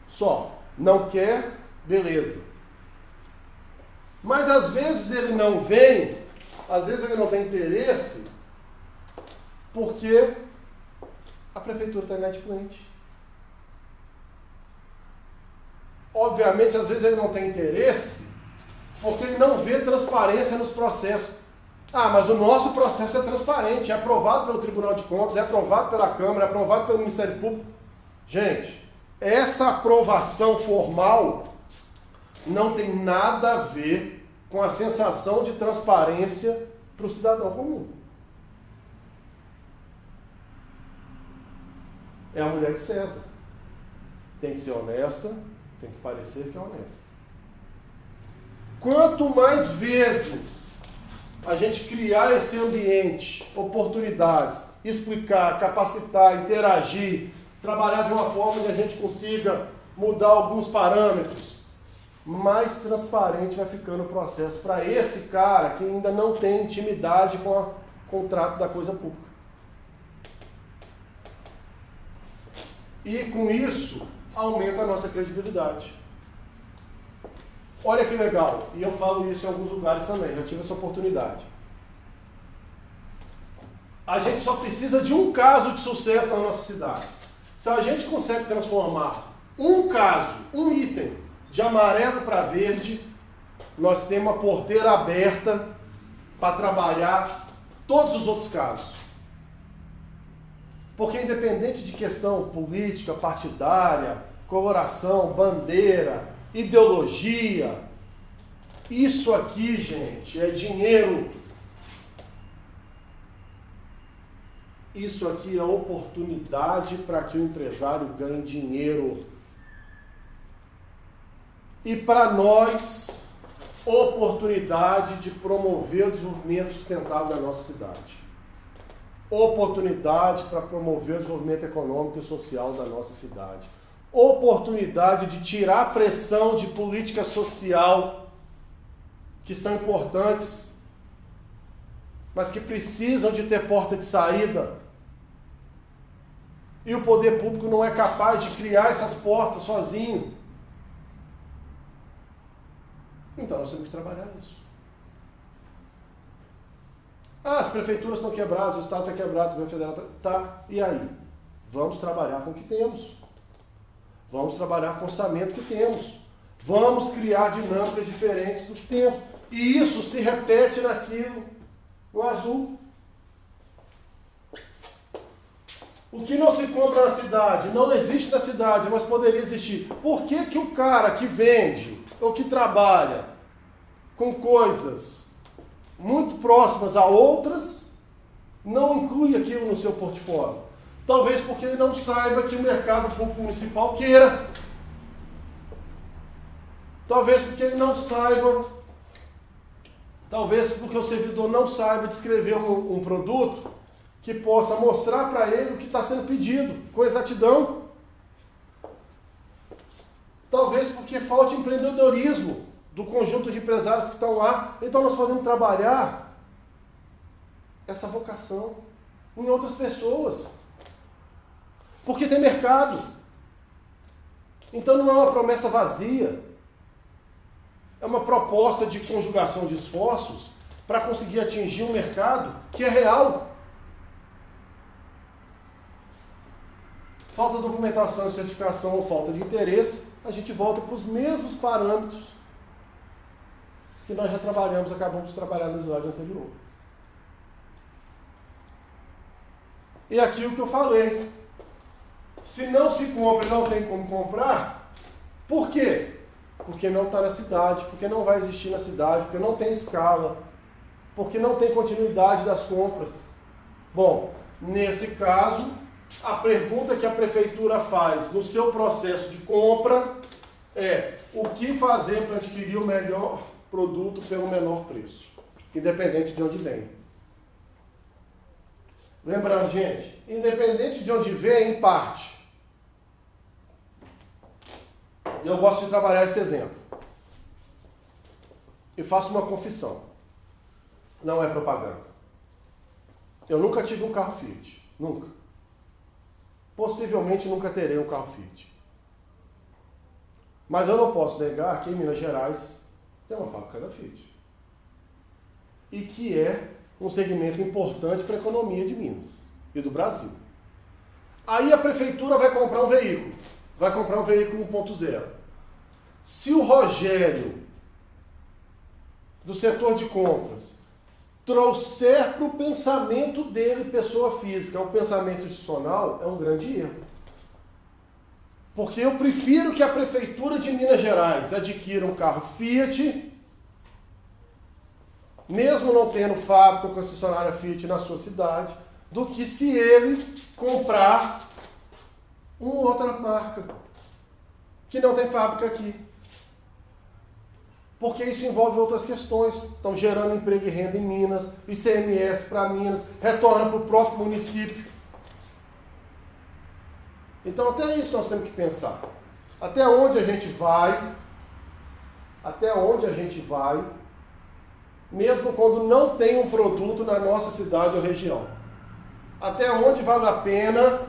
Só. Não quer, beleza. Mas às vezes ele não vem, às vezes ele não tem interesse, porque a prefeitura está inadimplente. Obviamente, às vezes ele não tem interesse, porque ele não vê transparência nos processos. Ah, mas o nosso processo é transparente, é aprovado pelo Tribunal de Contas, é aprovado pela Câmara, é aprovado pelo Ministério Público. Gente, essa aprovação formal não tem nada a ver com a sensação de transparência para o cidadão comum. É a mulher de César. Tem que ser honesta, tem que parecer que é honesta. Quanto mais vezes a gente criar esse ambiente, oportunidades, explicar, capacitar, interagir, trabalhar de uma forma que a gente consiga mudar alguns parâmetros, mais transparente vai ficando o processo para esse cara que ainda não tem intimidade com o contrato da coisa pública. E com isso, aumenta a nossa credibilidade. Olha que legal, e eu falo isso em alguns lugares também, já tive essa oportunidade. A gente só precisa de um caso de sucesso na nossa cidade. Se a gente consegue transformar um caso, um item, de amarelo para verde, nós temos uma porteira aberta para trabalhar todos os outros casos. Porque independente de questão política, partidária, coloração, bandeira, ideologia, isso aqui, gente, é dinheiro. Isso aqui é oportunidade para que o empresário ganhe dinheiro. E para nós, oportunidade de promover o desenvolvimento sustentável da nossa cidade. Oportunidade para promover o desenvolvimento econômico e social da nossa cidade. Oportunidade de tirar a pressão de política social, que são importantes, mas que precisam de ter porta de saída. E o poder público não é capaz de criar essas portas sozinho. Então nós temos que trabalhar isso. Ah, as prefeituras estão quebradas, o Estado está quebrado, o governo federal está... Tá, e aí? Vamos trabalhar com o que temos. Vamos trabalhar com o orçamento que temos. Vamos criar dinâmicas diferentes do que temos. E isso se repete naquilo, no azul. O que não se compra na cidade, não existe na cidade, mas poderia existir. Por que que o cara que vende ou que trabalha com coisas muito próximas a outras não inclui aquilo no seu portfólio? Talvez porque ele não saiba que o mercado público municipal queira. Talvez porque ele não saiba. Talvez porque o servidor não saiba descrever um produto que possa mostrar para ele o que está sendo pedido, com exatidão. Talvez porque falte empreendedorismo do conjunto de empresários que estão lá. Então nós podemos trabalhar essa vocação em outras pessoas. Porque tem mercado. Então não é uma promessa vazia. é uma proposta de conjugação de esforços para conseguir atingir um mercado que é real. Falta documentação e certificação ou falta de interesse, a gente volta para os mesmos parâmetros que nós já trabalhamos, acabamos de trabalhar no slide anterior. E aqui o que eu falei. Se não se compra e não tem como comprar, por quê? Porque não está na cidade, porque não vai existir na cidade, porque não tem escala, porque não tem continuidade das compras. Bom, nesse caso, a pergunta que a prefeitura faz no seu processo de compra é: o que fazer para adquirir o melhor produto pelo menor preço, independente de onde vem. Lembrando, gente, independente de onde vem, em parte. Eu gosto de trabalhar esse exemplo. E faço uma confissão. Não é propaganda. Eu nunca tive um carro Fiat. Nunca. Possivelmente nunca terei um carro Fiat. Mas eu não posso negar que em Minas Gerais tem uma fábrica da Fiat. E que é um segmento importante para a economia de Minas e do Brasil. Aí a prefeitura vai comprar um veículo. Vai comprar um veículo 1.0. Se o Rogério, do setor de compras, trouxer para o pensamento dele, pessoa física, um pensamento institucional, é um grande erro. Porque eu prefiro que a Prefeitura de Minas Gerais adquira um carro Fiat, mesmo não tendo fábrica ou concessionária Fiat na sua cidade, do que se ele comprar uma outra marca que não tem fábrica aqui. Porque isso envolve outras questões. Estão gerando emprego e renda em Minas, ICMS para Minas, retorna para o próprio município. Então até isso nós temos que pensar. Até onde a gente vai, mesmo quando não tem um produto na nossa cidade ou região. Até onde vale a pena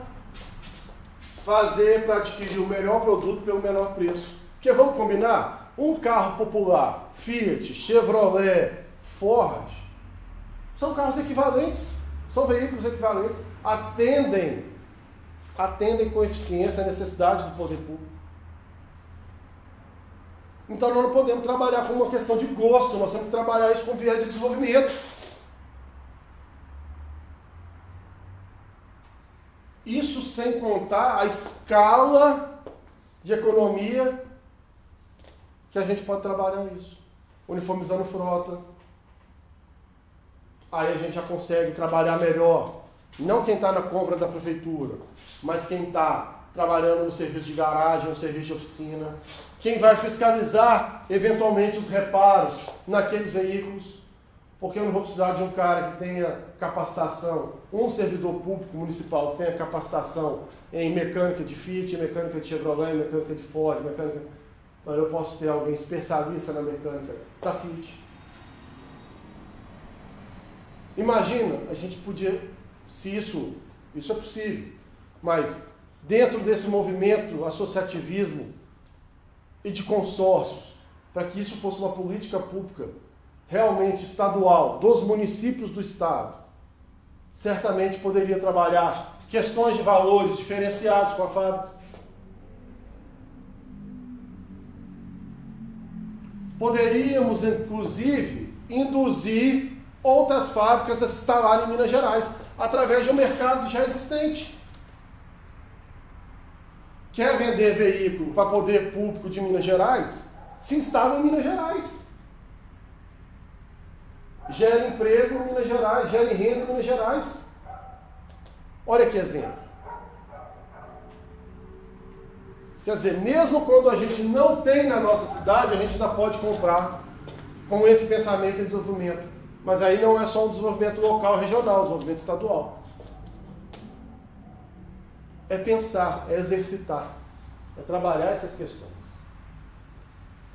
fazer para adquirir o melhor produto pelo menor preço. Porque vamos combinar? Um carro popular, Fiat, Chevrolet, Ford, são carros equivalentes, são veículos equivalentes, atendem com eficiência a necessidade do poder público. Então nós não podemos trabalhar com uma questão de gosto, nós temos que trabalhar isso com viés de desenvolvimento. Isso sem contar a escala de economia que a gente pode trabalhar isso. Uniformizando frota. Aí a gente já consegue trabalhar melhor. Não quem está na compra da prefeitura, mas quem está trabalhando no serviço de garagem, no serviço de oficina. Quem vai fiscalizar, eventualmente, os reparos naqueles veículos. Porque eu não vou precisar de um cara que tenha capacitação, um servidor público municipal que tenha capacitação em mecânica de Fiat, mecânica de Chevrolet, mecânica de Ford, mecânica... Mas eu posso ter alguém especialista na mecânica da Fiat. Imagina, a gente podia, se isso é possível, mas dentro desse movimento associativismo e de consórcios, para que isso fosse uma política pública realmente estadual, dos municípios do estado, certamente poderia trabalhar questões de valores diferenciados com a fábrica. Poderíamos, inclusive, induzir outras fábricas a se instalarem em Minas Gerais, através de um mercado já existente. Quer vender veículo para poder público de Minas Gerais? Se instala em Minas Gerais. Gera emprego em Minas Gerais, gera renda em Minas Gerais. Olha que exemplo. Quer dizer, mesmo quando a gente não tem na nossa cidade, a gente ainda pode comprar com esse pensamento de desenvolvimento. Mas aí não é só um desenvolvimento local, regional, um desenvolvimento estadual. É pensar, é exercitar, é trabalhar essas questões.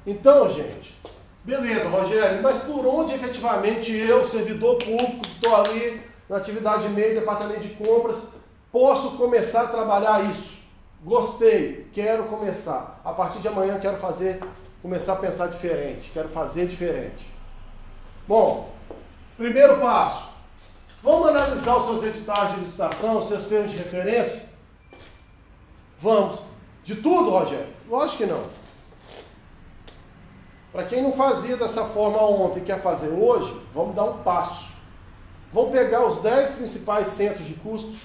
Então, gente, beleza, Rogério, mas por onde efetivamente eu, servidor público, que estou ali na atividade meio, departamento de compras, posso começar a trabalhar isso? Gostei, quero começar. A partir de amanhã quero fazer começar a pensar diferente, quero fazer diferente. Bom, primeiro passo, vamos analisar os seus editais de licitação, os seus termos de referência? Vamos. De tudo, Rogério? Lógico que não. Para quem não fazia dessa forma ontem e quer fazer hoje, vamos dar um passo. Vamos pegar os 10 principais centros de custos.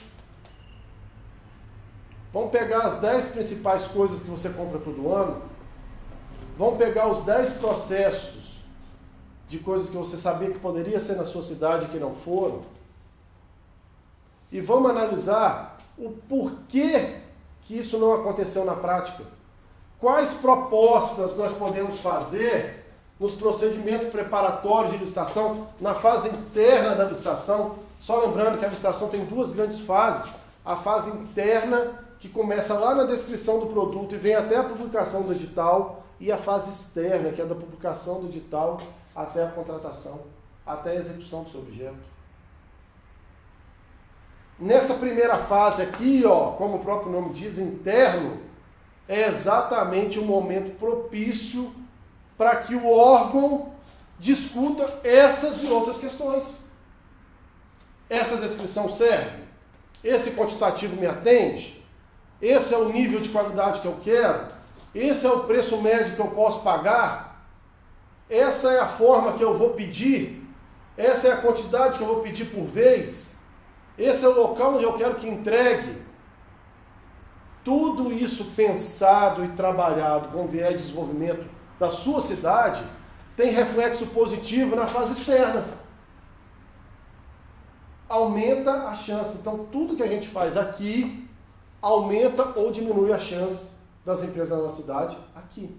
Vamos pegar as 10 principais coisas que você compra todo ano. Vamos pegar os 10 processos de coisas que você sabia que poderia ser na sua cidade e que não foram. E vamos analisar o porquê que isso não aconteceu na prática. Quais propostas nós podemos fazer nos procedimentos preparatórios de licitação, na fase interna da licitação? Só lembrando que a licitação tem duas grandes fases. A fase interna, que começa lá na descrição do produto e vem até a publicação do edital, e a fase externa, que é da publicação do edital até a contratação, até a execução do seu objeto. Nessa primeira fase aqui, ó, como o próprio nome diz, interno, é exatamente o momento propício para que o órgão discuta essas e outras questões. Essa descrição serve? Esse quantitativo me atende? Esse é o nível de qualidade que eu quero? Esse é o preço médio que eu posso pagar? Essa é a forma que eu vou pedir? Essa é a quantidade que eu vou pedir por vez? Esse é o local onde eu quero que entregue? Tudo isso pensado e trabalhado com viés de desenvolvimento da sua cidade tem reflexo positivo na fase externa. Aumenta a chance. Então, tudo que a gente faz aqui aumenta ou diminui a chance das empresas da nossa cidade aqui.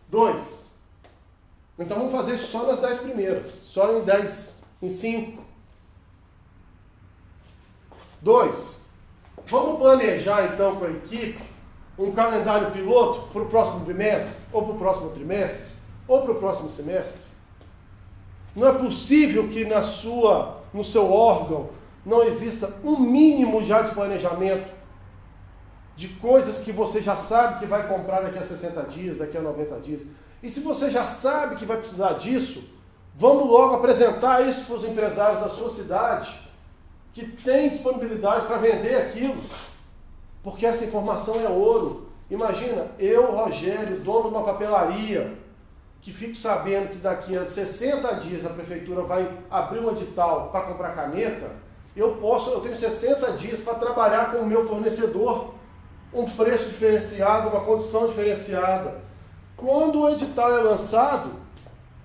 2. Então vamos fazer isso só nas 10 primeiras, só em 10, em 5. 2. Vamos planejar então com a equipe um calendário piloto para o próximo bimestre, ou para o próximo trimestre, ou para o próximo semestre. Não é possível que no seu órgão não exista um mínimo já de planejamento de coisas que você já sabe que vai comprar daqui a 60 dias, daqui a 90 dias. E se você já sabe que vai precisar disso, vamos logo apresentar isso para os empresários da sua cidade, que têm disponibilidade para vender aquilo. Porque essa informação é ouro. Imagina, eu, Rogério, dono de uma papelaria, que fico sabendo que daqui a 60 dias a prefeitura vai abrir um edital para comprar caneta, eu tenho 60 dias para trabalhar com o meu fornecedor, um preço diferenciado, uma condição diferenciada. Quando o edital é lançado,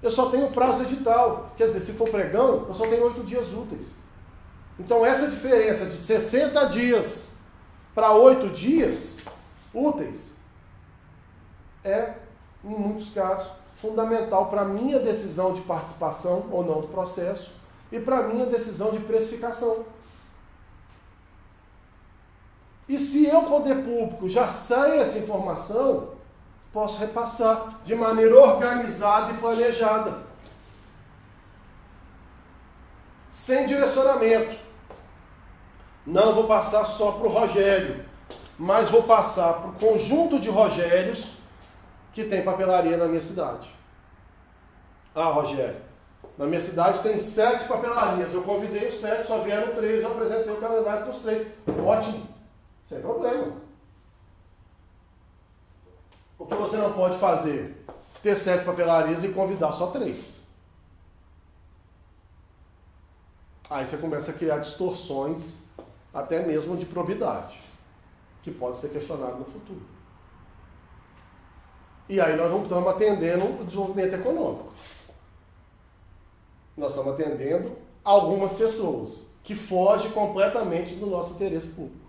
eu só tenho prazo do edital. Quer dizer, se for pregão, eu só tenho 8 dias úteis. Então essa diferença de 60 dias para 8 dias úteis é, em muitos casos, fundamental para a minha decisão de participação ou não do processo e para a minha decisão de precificação. E se eu, poder público, já sei essa informação, posso repassar de maneira organizada e planejada, sem direcionamento. Não vou passar só para o Rogério, mas vou passar para o conjunto de Rogérios que tem papelaria na minha cidade. Ah, Rogério, na minha cidade tem 7 papelarias. Eu convidei os 7, só vieram 3, eu apresentei o calendário para os 3. Ótimo, sem problema. O que você não pode fazer? Ter 7 papelarias e convidar só 3. Aí você começa a criar distorções, até mesmo de probidade, que pode ser questionado no futuro. E aí nós não estamos atendendo o desenvolvimento econômico. Nós estamos atendendo algumas pessoas, que fogem completamente do nosso interesse público.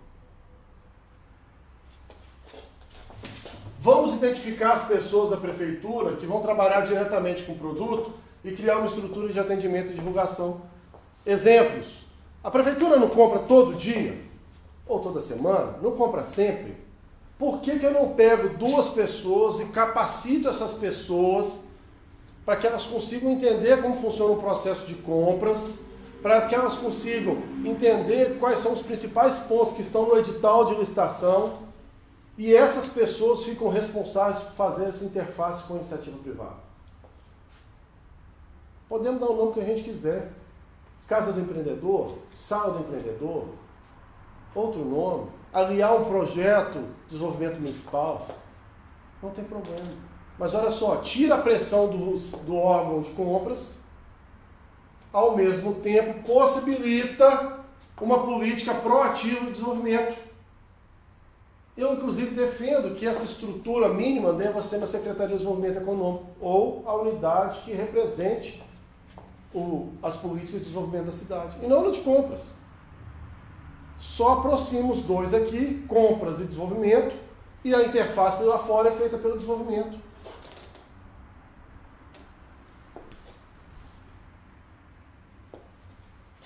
Vamos identificar as pessoas da prefeitura que vão trabalhar diretamente com o produto e criar uma estrutura de atendimento e divulgação. Exemplos. A prefeitura não compra todo dia? Ou toda semana? Não compra sempre? Por que eu não pego 2 pessoas e capacito essas pessoas para que elas consigam entender como funciona o processo de compras, para que elas consigam entender quais são os principais pontos que estão no edital de licitação E essas pessoas ficam responsáveis por fazer essa interface com a iniciativa privada. Podemos dar o nome que a gente quiser. Casa do Empreendedor, Sala do Empreendedor, outro nome, aliar um projeto de desenvolvimento municipal, não tem problema. Mas olha só, tira a pressão do órgão de compras, ao mesmo tempo possibilita uma política proativa de desenvolvimento. Eu, inclusive, defendo que essa estrutura mínima deva ser na Secretaria de Desenvolvimento Econômico, ou a unidade que represente as políticas de desenvolvimento da cidade, e não no de compras. Só aproxima os dois aqui, compras e desenvolvimento, e a interface lá fora é feita pelo desenvolvimento.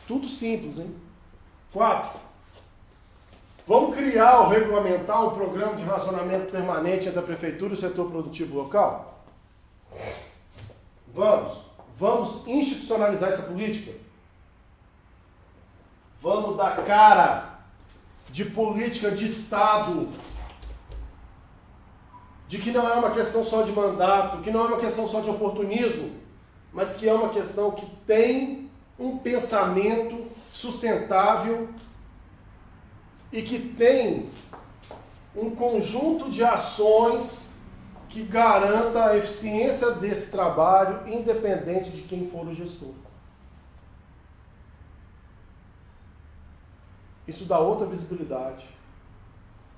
Tudo simples, hein? 4. Vamos criar ou regulamentar um programa de relacionamento permanente entre a prefeitura e o setor produtivo local? Vamos institucionalizar essa política? Vamos dar cara de política de Estado, de que não é uma questão só de mandato, que não é uma questão só de oportunismo, mas que é uma questão que tem um pensamento sustentável e que tem um conjunto de ações que garanta a eficiência desse trabalho, independente de quem for o gestor. Isso dá outra visibilidade.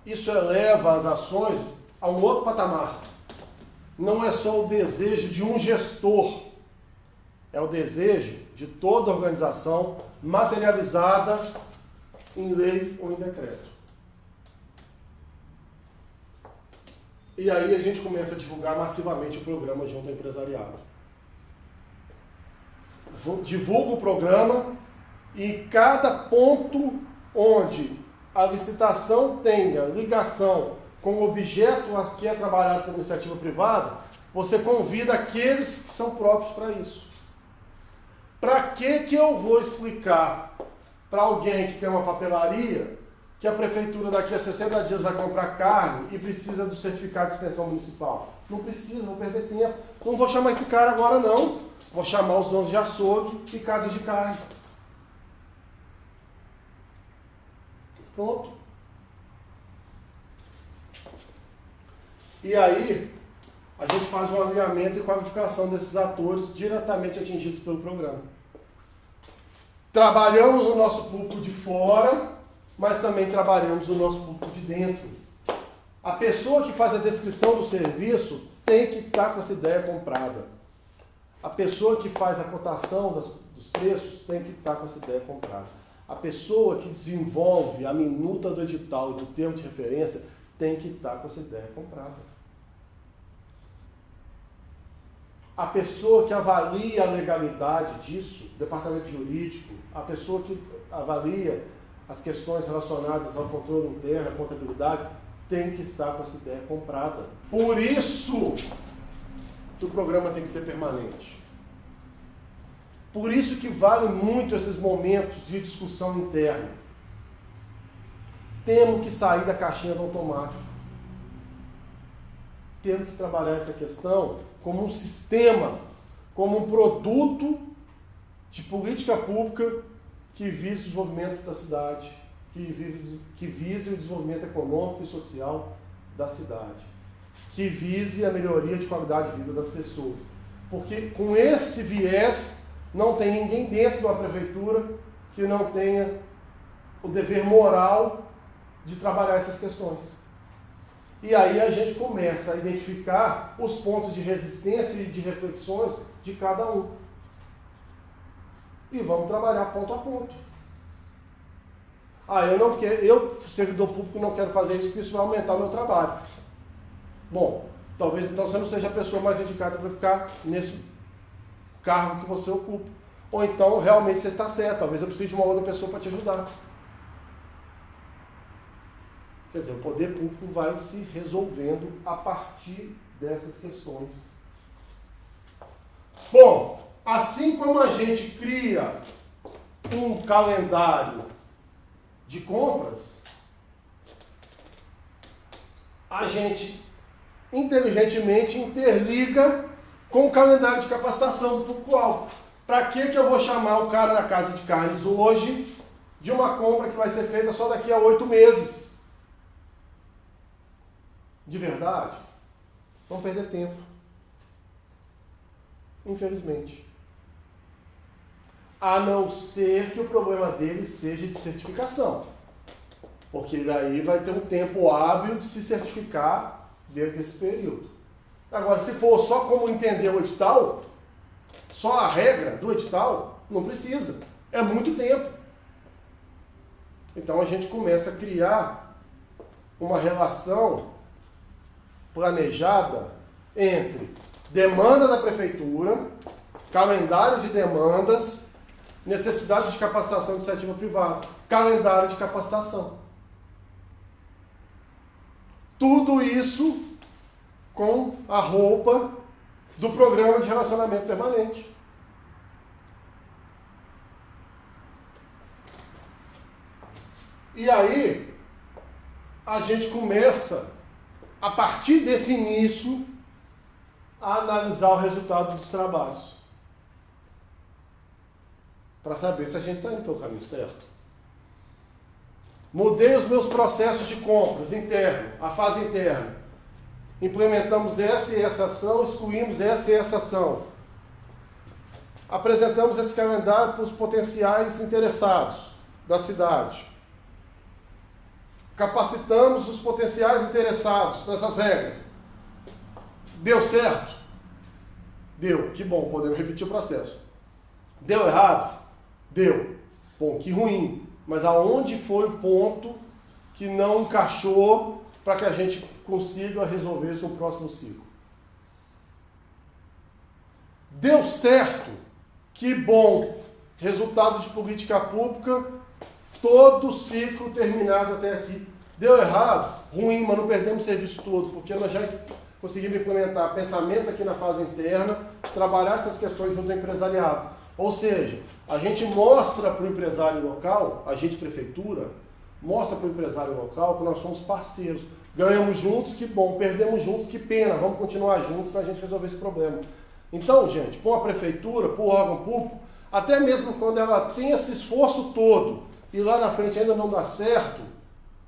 Isso eleva as ações a um outro patamar. Não é só o desejo de um gestor, é o desejo de toda a organização materializada em lei ou em decreto. E aí a gente começa a divulgar massivamente o programa junto ao empresariado. Divulga o programa e cada ponto onde a licitação tenha ligação com o objeto que é trabalhado pela iniciativa privada, você convida aqueles que são próprios para isso. Para que eu vou explicar para alguém que tem uma papelaria que a prefeitura daqui a 60 dias vai comprar carne e precisa do certificado de extensão municipal? Não precisa, vou perder tempo. Não vou chamar esse cara agora não. Vou chamar os donos de açougue e casas de carne. Pronto. E aí, a gente faz um alinhamento e qualificação desses atores diretamente atingidos pelo programa. Trabalhamos o nosso público de fora, mas também trabalhamos o nosso público de dentro. A pessoa que faz a descrição do serviço tem que estar com essa ideia comprada. A pessoa que faz a cotação dos preços tem que estar com essa ideia comprada. A pessoa que desenvolve a minuta do edital e do termo de referência tem que estar com essa ideia comprada. A pessoa que avalia a legalidade disso, o departamento jurídico, a pessoa que avalia as questões relacionadas ao controle interno, à contabilidade, tem que estar com essa ideia comprada. Por isso que o programa tem que ser permanente. Por isso que vale muito esses momentos de discussão interna. Temos que sair da caixinha do automático. Temos que trabalhar essa questão como um sistema, como um produto de política pública que vise o desenvolvimento da cidade, que vise o desenvolvimento econômico e social da cidade, que vise a melhoria de qualidade de vida das pessoas. Porque com esse viés, não tem ninguém dentro de uma prefeitura que não tenha o dever moral de trabalhar essas questões. E aí a gente começa a identificar os pontos de resistência e de reflexões de cada um. E vamos trabalhar ponto a ponto. Eu, servidor público, não quero fazer isso porque isso vai aumentar o meu trabalho. Bom, talvez então você não seja a pessoa mais indicada para ficar nesse cargo que você ocupa. Ou então realmente você está certo, talvez eu precise de uma outra pessoa para te ajudar. Quer dizer, o poder público vai se resolvendo a partir dessas questões. Bom, assim como a gente cria um calendário de compras, a gente inteligentemente interliga com o calendário de capacitação do público-alvo. Para que eu vou chamar o cara da Casa de Carnes hoje de uma compra que vai ser feita só daqui a 8 meses? De verdade? Vamos perder tempo. Infelizmente. A não ser que o problema dele seja de certificação. Porque daí vai ter um tempo hábil de se certificar dentro desse período. Agora, se for só como entender o edital, só a regra do edital, não precisa. É muito tempo. Então a gente começa a criar uma relação planejada entre demanda da prefeitura, calendário de demandas, necessidade de capacitação de iniciativa privada, calendário de capacitação. Tudo isso com a roupa do programa de relacionamento permanente. E aí, a gente começa, a partir desse início, a analisar o resultado dos trabalhos. Para saber se a gente está indo pelo caminho certo. Mudei os meus processos de compras interno, a fase interna. Implementamos essa e essa ação, excluímos essa e essa ação. Apresentamos esse calendário para os potenciais interessados da cidade. Capacitamos os potenciais interessados nessas regras. Deu certo? Deu. Que bom, podemos repetir o processo. Deu errado? Deu. Bom, que ruim. Mas aonde foi o ponto que não encaixou para que a gente consiga resolver isso no próximo ciclo? Deu certo? Que bom. Resultado de política pública, todo o ciclo terminado até aqui. Deu errado? Ruim, mas não perdemos o serviço todo, porque nós já conseguimos implementar pensamentos aqui na fase interna, trabalhar essas questões junto ao empresariado. Ou seja, a gente mostra para o empresário local, a gente prefeitura, mostra para o empresário local que nós somos parceiros. Ganhamos juntos, que bom. Perdemos juntos, que pena. Vamos continuar juntos para a gente resolver esse problema. Então, gente, para a prefeitura, para o órgão público, até mesmo quando ela tem esse esforço todo e lá na frente ainda não dá certo,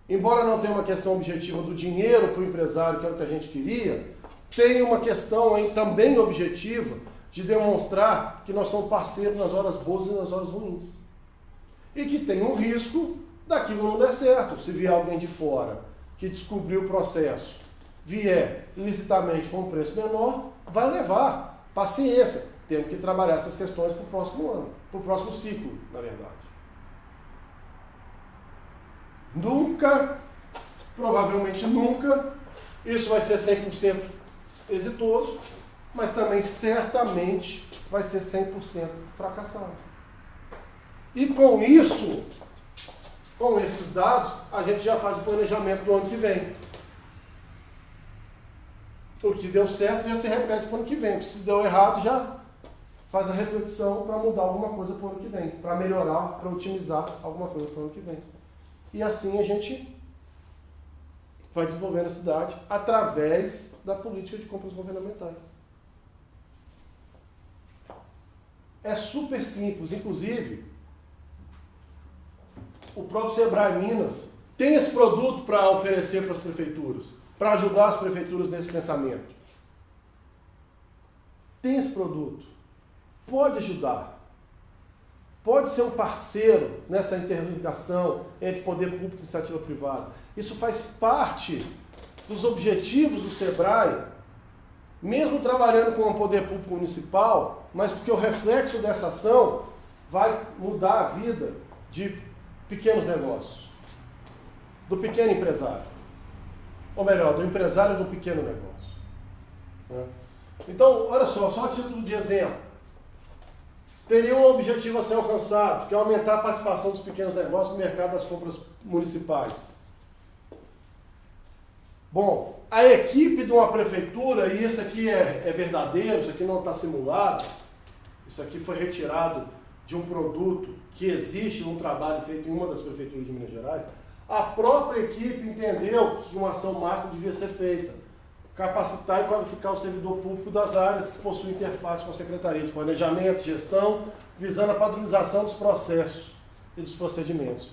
embora não tenha uma questão objetiva do dinheiro para o empresário, que era o que a gente queria, tem uma questão aí também objetiva de demonstrar que nós somos parceiros nas horas boas e nas horas ruins. E que tem um risco daquilo não der certo. Se vier alguém de fora que descobriu o processo, vier ilicitamente com um preço menor, vai levar. Paciência. Temos que trabalhar essas questões para o próximo ano, para o próximo ciclo, na verdade. Nunca, provavelmente nunca, isso vai ser 100% exitoso, mas também certamente vai ser 100% fracassado. E com isso, com esses dados, a gente já faz o planejamento do ano que vem. O que deu certo já se repete para o ano que vem. O que se deu errado já faz a reflexão para mudar alguma coisa para o ano que vem, para melhorar, para otimizar alguma coisa para o ano que vem. E assim a gente vai desenvolvendo a cidade através da política de compras governamentais. É super simples. Inclusive, o próprio Sebrae Minas tem esse produto para oferecer para as prefeituras, para ajudar as prefeituras nesse pensamento. Tem esse produto. Pode ajudar. Pode ser um parceiro nessa interligação entre poder público e iniciativa privada. Isso faz parte dos objetivos do Sebrae, mesmo trabalhando com o poder público municipal, mas porque o reflexo dessa ação vai mudar a vida de pequenos negócios, do pequeno empresário. Ou melhor, do empresário do pequeno negócio. Então, olha só a título de exemplo. Teria um objetivo a ser alcançado, que é aumentar a participação dos pequenos negócios no mercado das compras municipais. Bom, a equipe de uma prefeitura, e isso aqui é verdadeiro, isso aqui não está simulado, isso aqui foi retirado de um produto que existe num trabalho feito em uma das prefeituras de Minas Gerais. A própria equipe entendeu que uma ação macro devia ser feita. Capacitar e qualificar o servidor público das áreas que possuem interface com a Secretaria de Planejamento e Gestão, visando a padronização dos processos e dos procedimentos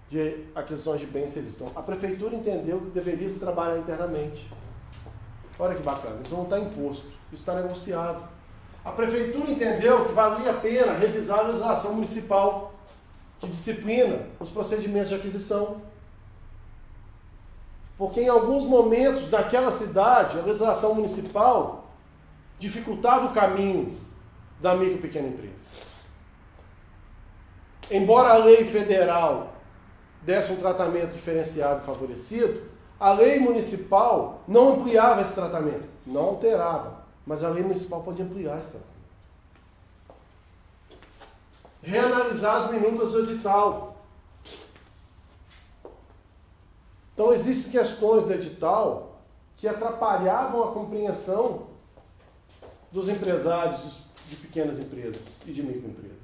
de aquisições de bens e serviços. Então, a Prefeitura entendeu que deveria se trabalhar internamente. Olha que bacana, isso não está imposto, isso está negociado. A Prefeitura entendeu que valia a pena revisar a legislação municipal que disciplina os procedimentos de aquisição. Porque em alguns momentos daquela cidade, a legislação municipal dificultava o caminho da micro e pequena empresa. Embora a lei federal desse um tratamento diferenciado e favorecido, a lei municipal não ampliava esse tratamento, não alterava, mas a lei municipal pode ampliar esse tratamento. Reanalisar as minutas do edital. Então, existem questões do edital que atrapalhavam a compreensão dos empresários de pequenas empresas e de microempresas.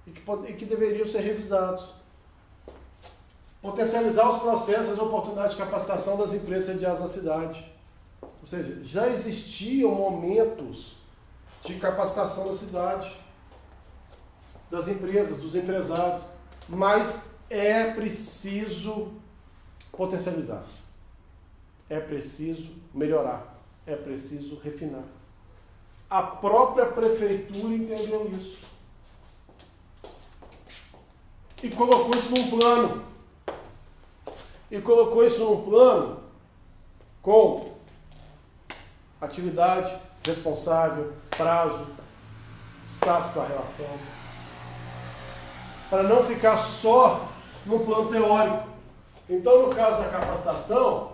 E que deveriam ser revisados. Potencializar os processos e as oportunidades de capacitação das empresas sediadas na cidade. Ou seja, já existiam momentos de capacitação na cidade, das empresas, dos empresários, mas é preciso potencializar, é preciso melhorar, é preciso refinar. A própria Prefeitura entendeu isso e colocou isso num plano. E colocou isso num plano com atividade, responsável, prazo, status da relação, para não ficar só no plano teórico. Então, no caso da capacitação,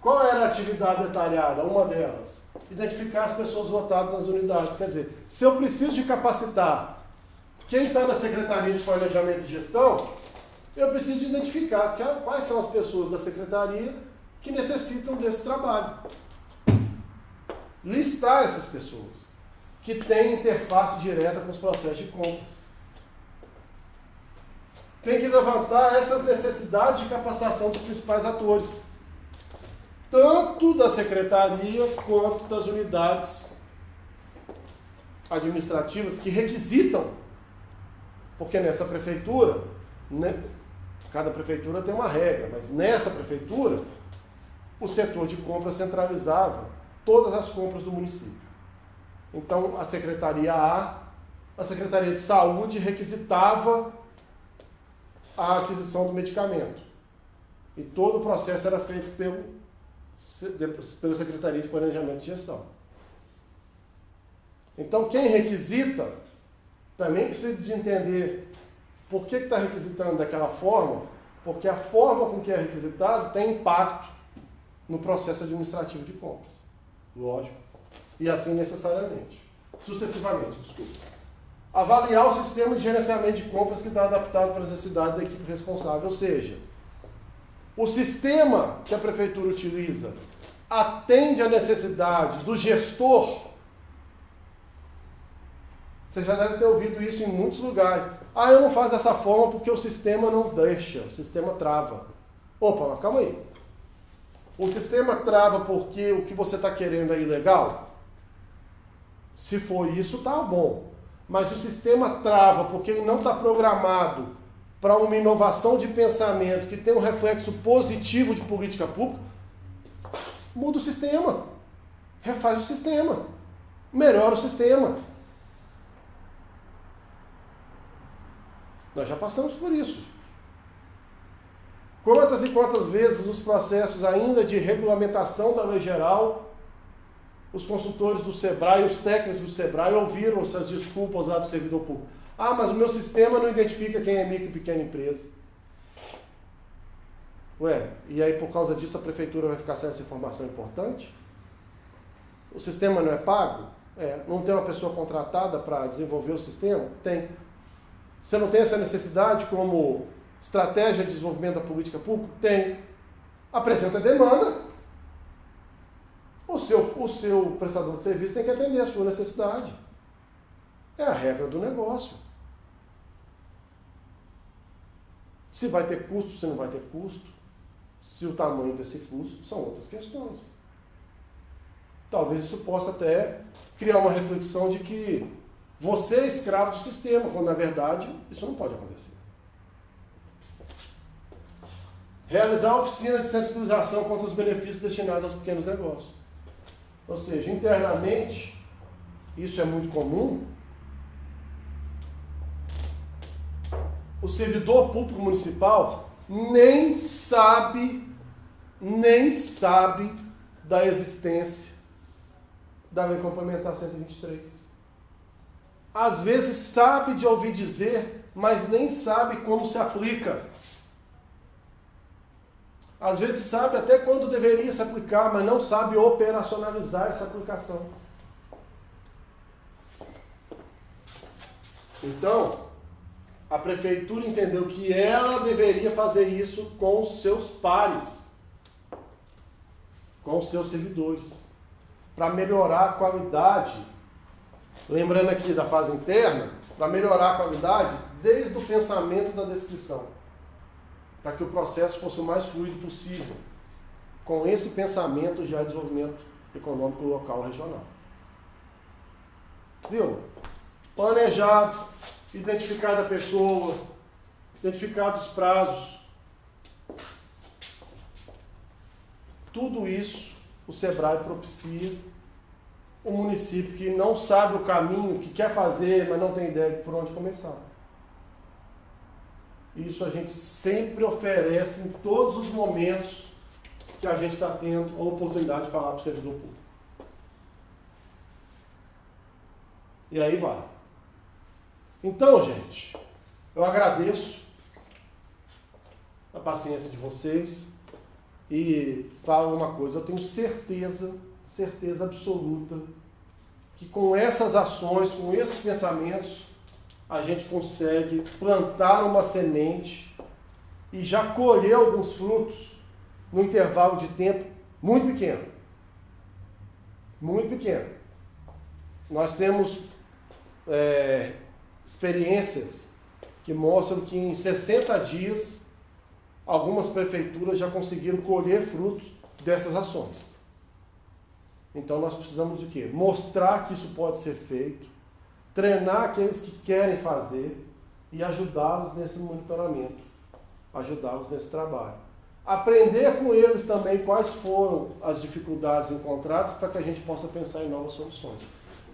qual era a atividade detalhada? Uma delas, identificar as pessoas votadas nas unidades. Quer dizer, se eu preciso de capacitar quem está na Secretaria de Planejamento e Gestão, eu preciso de identificar quais são as pessoas da Secretaria que necessitam desse trabalho. Listar essas pessoas que têm interface direta com os processos de compras. Tem que levantar essas necessidades de capacitação dos principais atores, tanto da Secretaria quanto das unidades administrativas que requisitam, porque nessa prefeitura, né, cada prefeitura tem uma regra, mas nessa prefeitura, o setor de compras centralizava todas as compras do município. Então, a Secretaria a Secretaria de Saúde requisitava a aquisição do medicamento. E todo o processo era feito pela Secretaria de Planejamento e Gestão. Então, quem requisita também precisa de entender por que está requisitando daquela forma, porque a forma com que é requisitado tem impacto no processo administrativo de compras. Lógico. E assim necessariamente. Sucessivamente, desculpa. Avaliar o sistema de gerenciamento de compras que está adaptado para as necessidades da equipe responsável. Ou seja, o sistema que a prefeitura utiliza atende à necessidade do gestor. Você já deve ter ouvido isso em muitos lugares. Ah, eu não faço dessa forma porque o sistema não deixa, o sistema trava. Opa, mas calma aí. O sistema trava porque o que você está querendo é ilegal? Se for isso, tá bom. Mas o sistema trava porque ele não está programado para uma inovação de pensamento que tem um reflexo positivo de política pública, muda o sistema. Refaz o sistema. Melhora o sistema. Nós já passamos por isso. Quantas e quantas vezes nos processos ainda de regulamentação da lei geral, os consultores do SEBRAE, os técnicos do SEBRAE ouviram essas desculpas lá do servidor público. Ah, mas o meu sistema não identifica quem é micro e pequena empresa. Ué, e aí por causa disso a prefeitura vai ficar sem essa informação importante? O sistema não é pago? Não tem uma pessoa contratada para desenvolver o sistema? Tem. Você não tem essa necessidade como estratégia de desenvolvimento da política pública? Tem. Apresenta a demanda. O seu prestador de serviço tem que atender a sua necessidade. É a regra do negócio. Se vai ter custo, se não vai ter custo, se o tamanho desse custo, são outras questões. Talvez isso possa até criar uma reflexão de que você é escravo do sistema, quando na verdade isso não pode acontecer. Realizar oficinas de sensibilização contra os benefícios destinados aos pequenos negócios. Ou seja, internamente, isso é muito comum, o servidor público municipal nem sabe da existência da Lei Complementar 123. Às vezes sabe de ouvir dizer, mas nem sabe como se aplica. Às vezes sabe até quando deveria se aplicar, mas não sabe operacionalizar essa aplicação. Então, a prefeitura entendeu que ela deveria fazer isso com os seus pares, com os seus servidores, para melhorar a qualidade. Lembrando aqui da fase interna, para melhorar a qualidade desde o pensamento da descrição, para que o processo fosse o mais fluido possível, com esse pensamento já de desenvolvimento econômico local e regional. Viu? Planejado, identificada a pessoa, identificados os prazos. Tudo isso o SEBRAE propicia. O município que não sabe o caminho, que quer fazer, mas não tem ideia de por onde começar. Isso a gente sempre oferece em todos os momentos que a gente está tendo a oportunidade de falar para o servidor público. E aí vai. Então, gente, eu agradeço a paciência de vocês e falo uma coisa, eu tenho certeza absoluta que com essas ações, com esses pensamentos, a gente consegue plantar uma semente e já colher alguns frutos no intervalo de tempo muito pequeno. Muito pequeno. Nós temos experiências que mostram que em 60 dias algumas prefeituras já conseguiram colher frutos dessas ações. Então nós precisamos de quê? Mostrar que isso pode ser feito, treinar aqueles que querem fazer e ajudá-los nesse monitoramento, ajudá-los nesse trabalho. Aprender com eles também quais foram as dificuldades encontradas para que a gente possa pensar em novas soluções.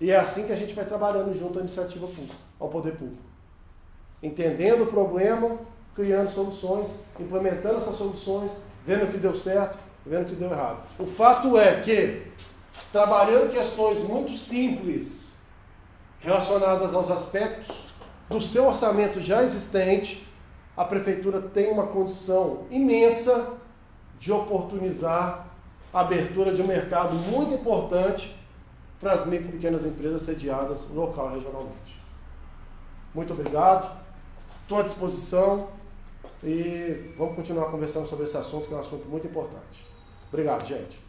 E é assim que a gente vai trabalhando junto à iniciativa pública, ao poder público. Entendendo o problema, criando soluções, implementando essas soluções, vendo o que deu certo, vendo o que deu errado. O fato é que, trabalhando questões muito simples, relacionadas aos aspectos do seu orçamento já existente, a prefeitura tem uma condição imensa de oportunizar a abertura de um mercado muito importante para as micro e pequenas empresas sediadas local e regionalmente. Muito obrigado, estou à disposição e vamos continuar conversando sobre esse assunto, que é um assunto muito importante. Obrigado, gente.